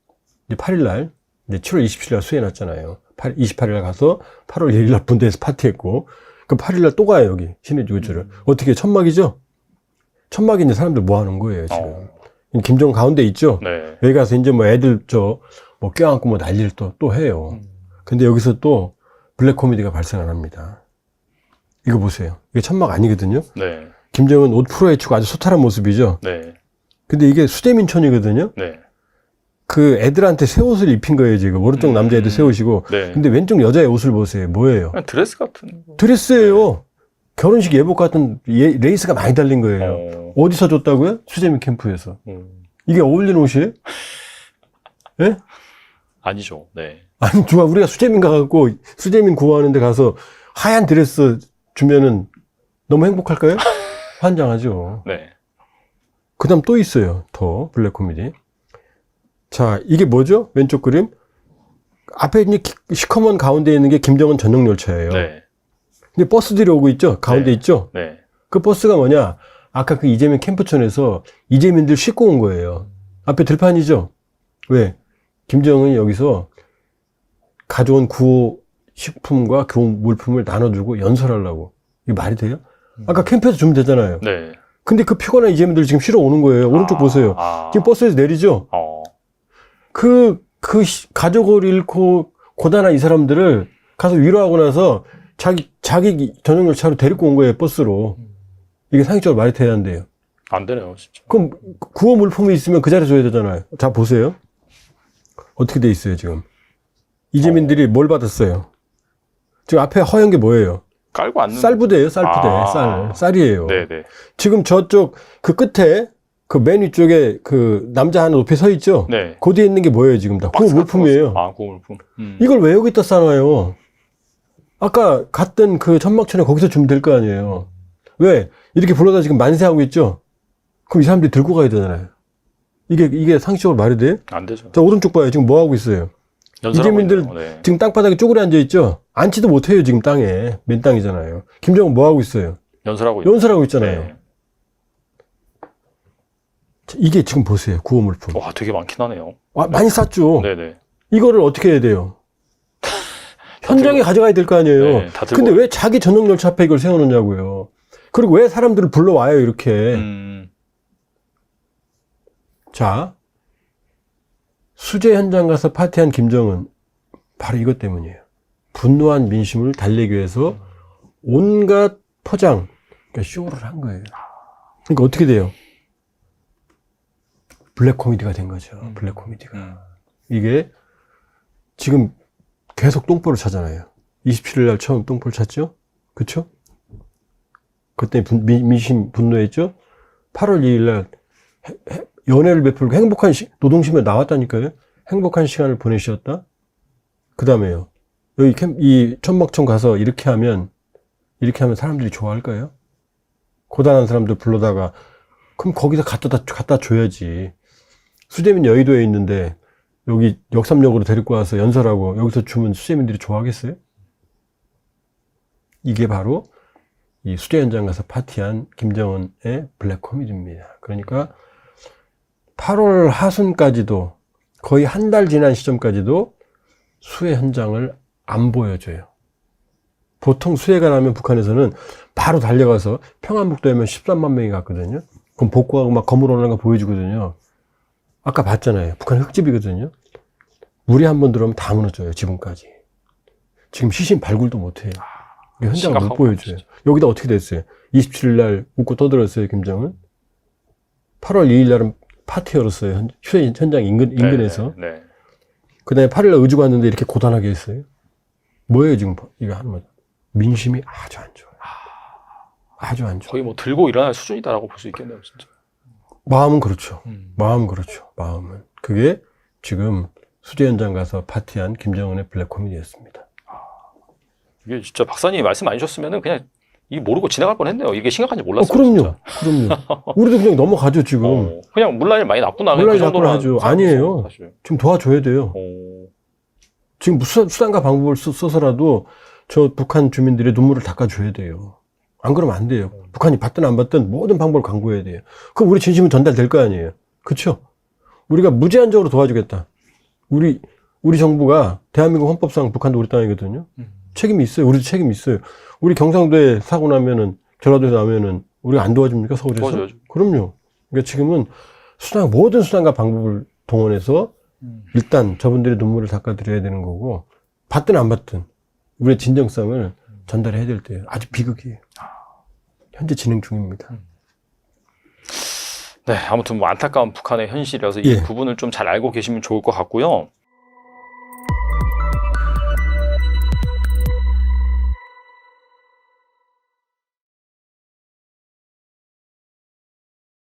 이제 7월 27일 날 수해 났잖아요. 28일 날 가서 8월 1일 날 분대에서 파티했고, 그 8일 날 또 가요, 여기. 신의주 의주를. 어떻게 해? 천막이죠? 천막이 이제 사람들 뭐 하는 거예요, 지금. 김정은 가운데 있죠? 네. 여기 가서 이제 뭐 애들 뭐 껴안고 뭐 난리를 또 해요. 근데 여기서 또 블랙 코미디가 발생 안 합니다. 이거 보세요. 이게 천막 아니거든요? 네. 김정은 옷 풀어헤치고 아주 소탈한 모습이죠? 네. 근데 이게 수재민촌이거든요? 네. 그 애들한테 새 옷을 입힌 거예요, 지금. 오른쪽 남자애들 새 옷이고. 네. 근데 왼쪽 여자의 옷을 보세요. 뭐예요? 그냥 드레스 같은 거. 드레스예요. 결혼식 예복 같은 레이스가 많이 달린 거예요. 어디서 줬다고요? 수재민 캠프에서. 이게 어울리는 옷이에요? 예? 아니죠. 네. 아니, 누가 우리가 수재민 가갖고 수재민 구호하는데 가서 하얀 드레스 주면은 너무 행복할까요? 환장하죠. 네. 그 다음 또 있어요. 더 블랙 코미디. 자, 이게 뭐죠? 왼쪽 그림. 앞에 이제 시커먼 가운데 있는 게 김정은 전용 열차예요. 네. 근데 버스들이 오고 있죠? 가운데 네. 있죠? 네. 그 버스가 뭐냐? 아까 그 이재명 캠프촌에서 이재민들 싣고 온 거예요. 앞에 들판이죠? 왜? 김정은이 여기서 가져온 구호 식품과 교훈 물품을 나눠주고 연설하려고. 이게 말이 돼요? 아까 캠프에서 주면 되잖아요. 네. 근데 그 피곤한 이재민들 지금 쉬러 오는 거예요. 오른쪽 보세요. 지금 버스에서 내리죠? 가족을 잃고 고단한 이 사람들을 가서 위로하고 나서 자기 전용 열차로 데리고 온 거예요, 버스로. 이게 상식적으로 말이 돼야 한대요. 안 되네요, 진짜. 그럼 구호 물품이 있으면 그 자리에 줘야 되잖아요. 자, 보세요. 어떻게 돼 있어요, 지금? 이재민들이 뭘 받았어요? 지금 앞에 허연 게 뭐예요? 깔고 앉는. 쌀부대예요, 쌀부대. 쌀이에요. 네네. 지금 저쪽 그 끝에 그 맨 위쪽에 그 남자 하나 높이 서 있죠? 네. 그 뒤에 있는 게 뭐예요, 지금 다? 구호 물품이에요. 구호 물품. 이걸 왜 여기다 싸놔요? 아까 갔던 그 천막촌에 거기서 주면 될 거 아니에요. 왜? 이렇게 불러다 지금 만세하고 있죠? 그럼 이 사람들이 들고 가야 되잖아요. 이게 상식적으로 말이 돼? 안 되죠. 자, 오른쪽 봐요. 지금 뭐 하고 있어요? 이재민들 네. 지금 땅바닥에 쪼그려 앉아 있죠? 앉지도 못해요, 지금 땅에. 맨 땅이잖아요. 김정은 뭐 하고 있어요? 연설하고 있잖아요. 네. 자, 이게 지금 보세요. 구호 물품. 와, 되게 많긴 하네요. 많이 쌌죠? 네네. 이거를 어떻게 해야 돼요? 현장에 가져가야 될 거 아니에요. 네, 다 들고 근데 왜 자기 전용 열차 앞에 이걸 세워놓냐고요. 그리고 왜 사람들을 불러와요, 이렇게. 자, 수재 현장 가서 파티한 김정은. 바로 이것 때문이에요. 분노한 민심을 달래기 위해서 온갖 포장, 그러니까 쇼를 한 거예요. 그러니까 어떻게 돼요? 블랙 코미디가 된 거죠. 블랙 코미디가. 이게 지금 계속 똥볼을 차잖아요. 27일 날 처음 똥볼 찼죠? 그쵸? 그때 민심 분노했죠? 8월 2일 날 연애를 베풀고 행복한 노동신문에 나왔다니까요? 행복한 시간을 보내셨다? 그 다음에요. 여기 이 천막청 가서 이렇게 하면 사람들이 좋아할까요? 고단한 사람들 불러다가, 그럼 거기서 갖다 줘야지. 수재민 여의도에 있는데, 여기 역삼역으로 데리고 와서 연설하고 여기서 주면 수재민들이 좋아하겠어요? 이게 바로 이 수재 현장 가서 파티한 김정은의 블랙 코미디입니다. 그러니까 8월 하순까지도 거의 한 달 지난 시점까지도 수해 현장을 안 보여줘요. 보통 수해가 나면 북한에서는 바로 달려가서 평안북도에면 13만 명이 갔거든요. 그럼 복구하고 막 건물 올라가는 거 보여주거든요. 아까 봤잖아요. 북한 흙집이거든요. 물이 한 번 들어오면 다 무너져요. 지붕까지. 지금 시신 발굴도 못해요. 현장을 못 보여줘요. 진짜. 여기다 어떻게 됐어요? 27일 날 웃고 떠들었어요. 김정은. 8월 2일 날은 파티 열었어요. 현장 인근에서. 네, 네. 그 다음에 8일 날 의주 갔는데 이렇게 고단하게 했어요. 뭐예요 지금 이거 하는 거? 민심이 아주 안 좋아요. 아주 안 좋아요. 거의 뭐 들고 일어날 수준이다라고 볼 수 있겠네요, 진짜. 마음은 그렇죠. 마음은 그렇죠. 마음은. 그게 지금 수재 현장 가서 파티한 김정은의 블랙 코미디였습니다. 이게 진짜 박사님이 말씀 안 주셨으면은 그냥 이 모르고 지나갈 뻔했네요. 이게 심각한지 몰랐어요. 그럼요. 그럼요. 우리도 그냥 넘어가죠 지금. 그냥 물난이 많이 났구나. 물난이 났구나 하죠. 아니에요. 사실. 지금 도와줘야 돼요. 지금 수단과 방법을 써서라도 저 북한 주민들의 눈물을 닦아줘야 돼요. 안 그러면 안 돼요. 북한이 받든 안 받든 모든 방법을 강구해야 돼요. 그럼 우리 진심은 전달될 거 아니에요. 그렇죠? 우리가 무제한적으로 도와주겠다. 우리 정부가 대한민국 헌법상 북한도 우리 땅이거든요. 책임이 있어요. 우리도 책임이 있어요. 우리 경상도에 사고 나면은, 전라도에 나면은, 우리가 안 도와줍니까? 서울에서? 도와줘야죠. 그럼요. 그러니까 지금은 모든 수단과 방법을 동원해서 일단 저분들의 눈물을 닦아드려야 되는 거고, 받든 안 받든, 우리의 진정성을 전달해야 될 때예요. 아주 비극이에요. 현재 진행 중입니다. 네, 아무튼 뭐 안타까운 북한의 현실이라서 이 예. 부분을 좀 잘 알고 계시면 좋을 것 같고요.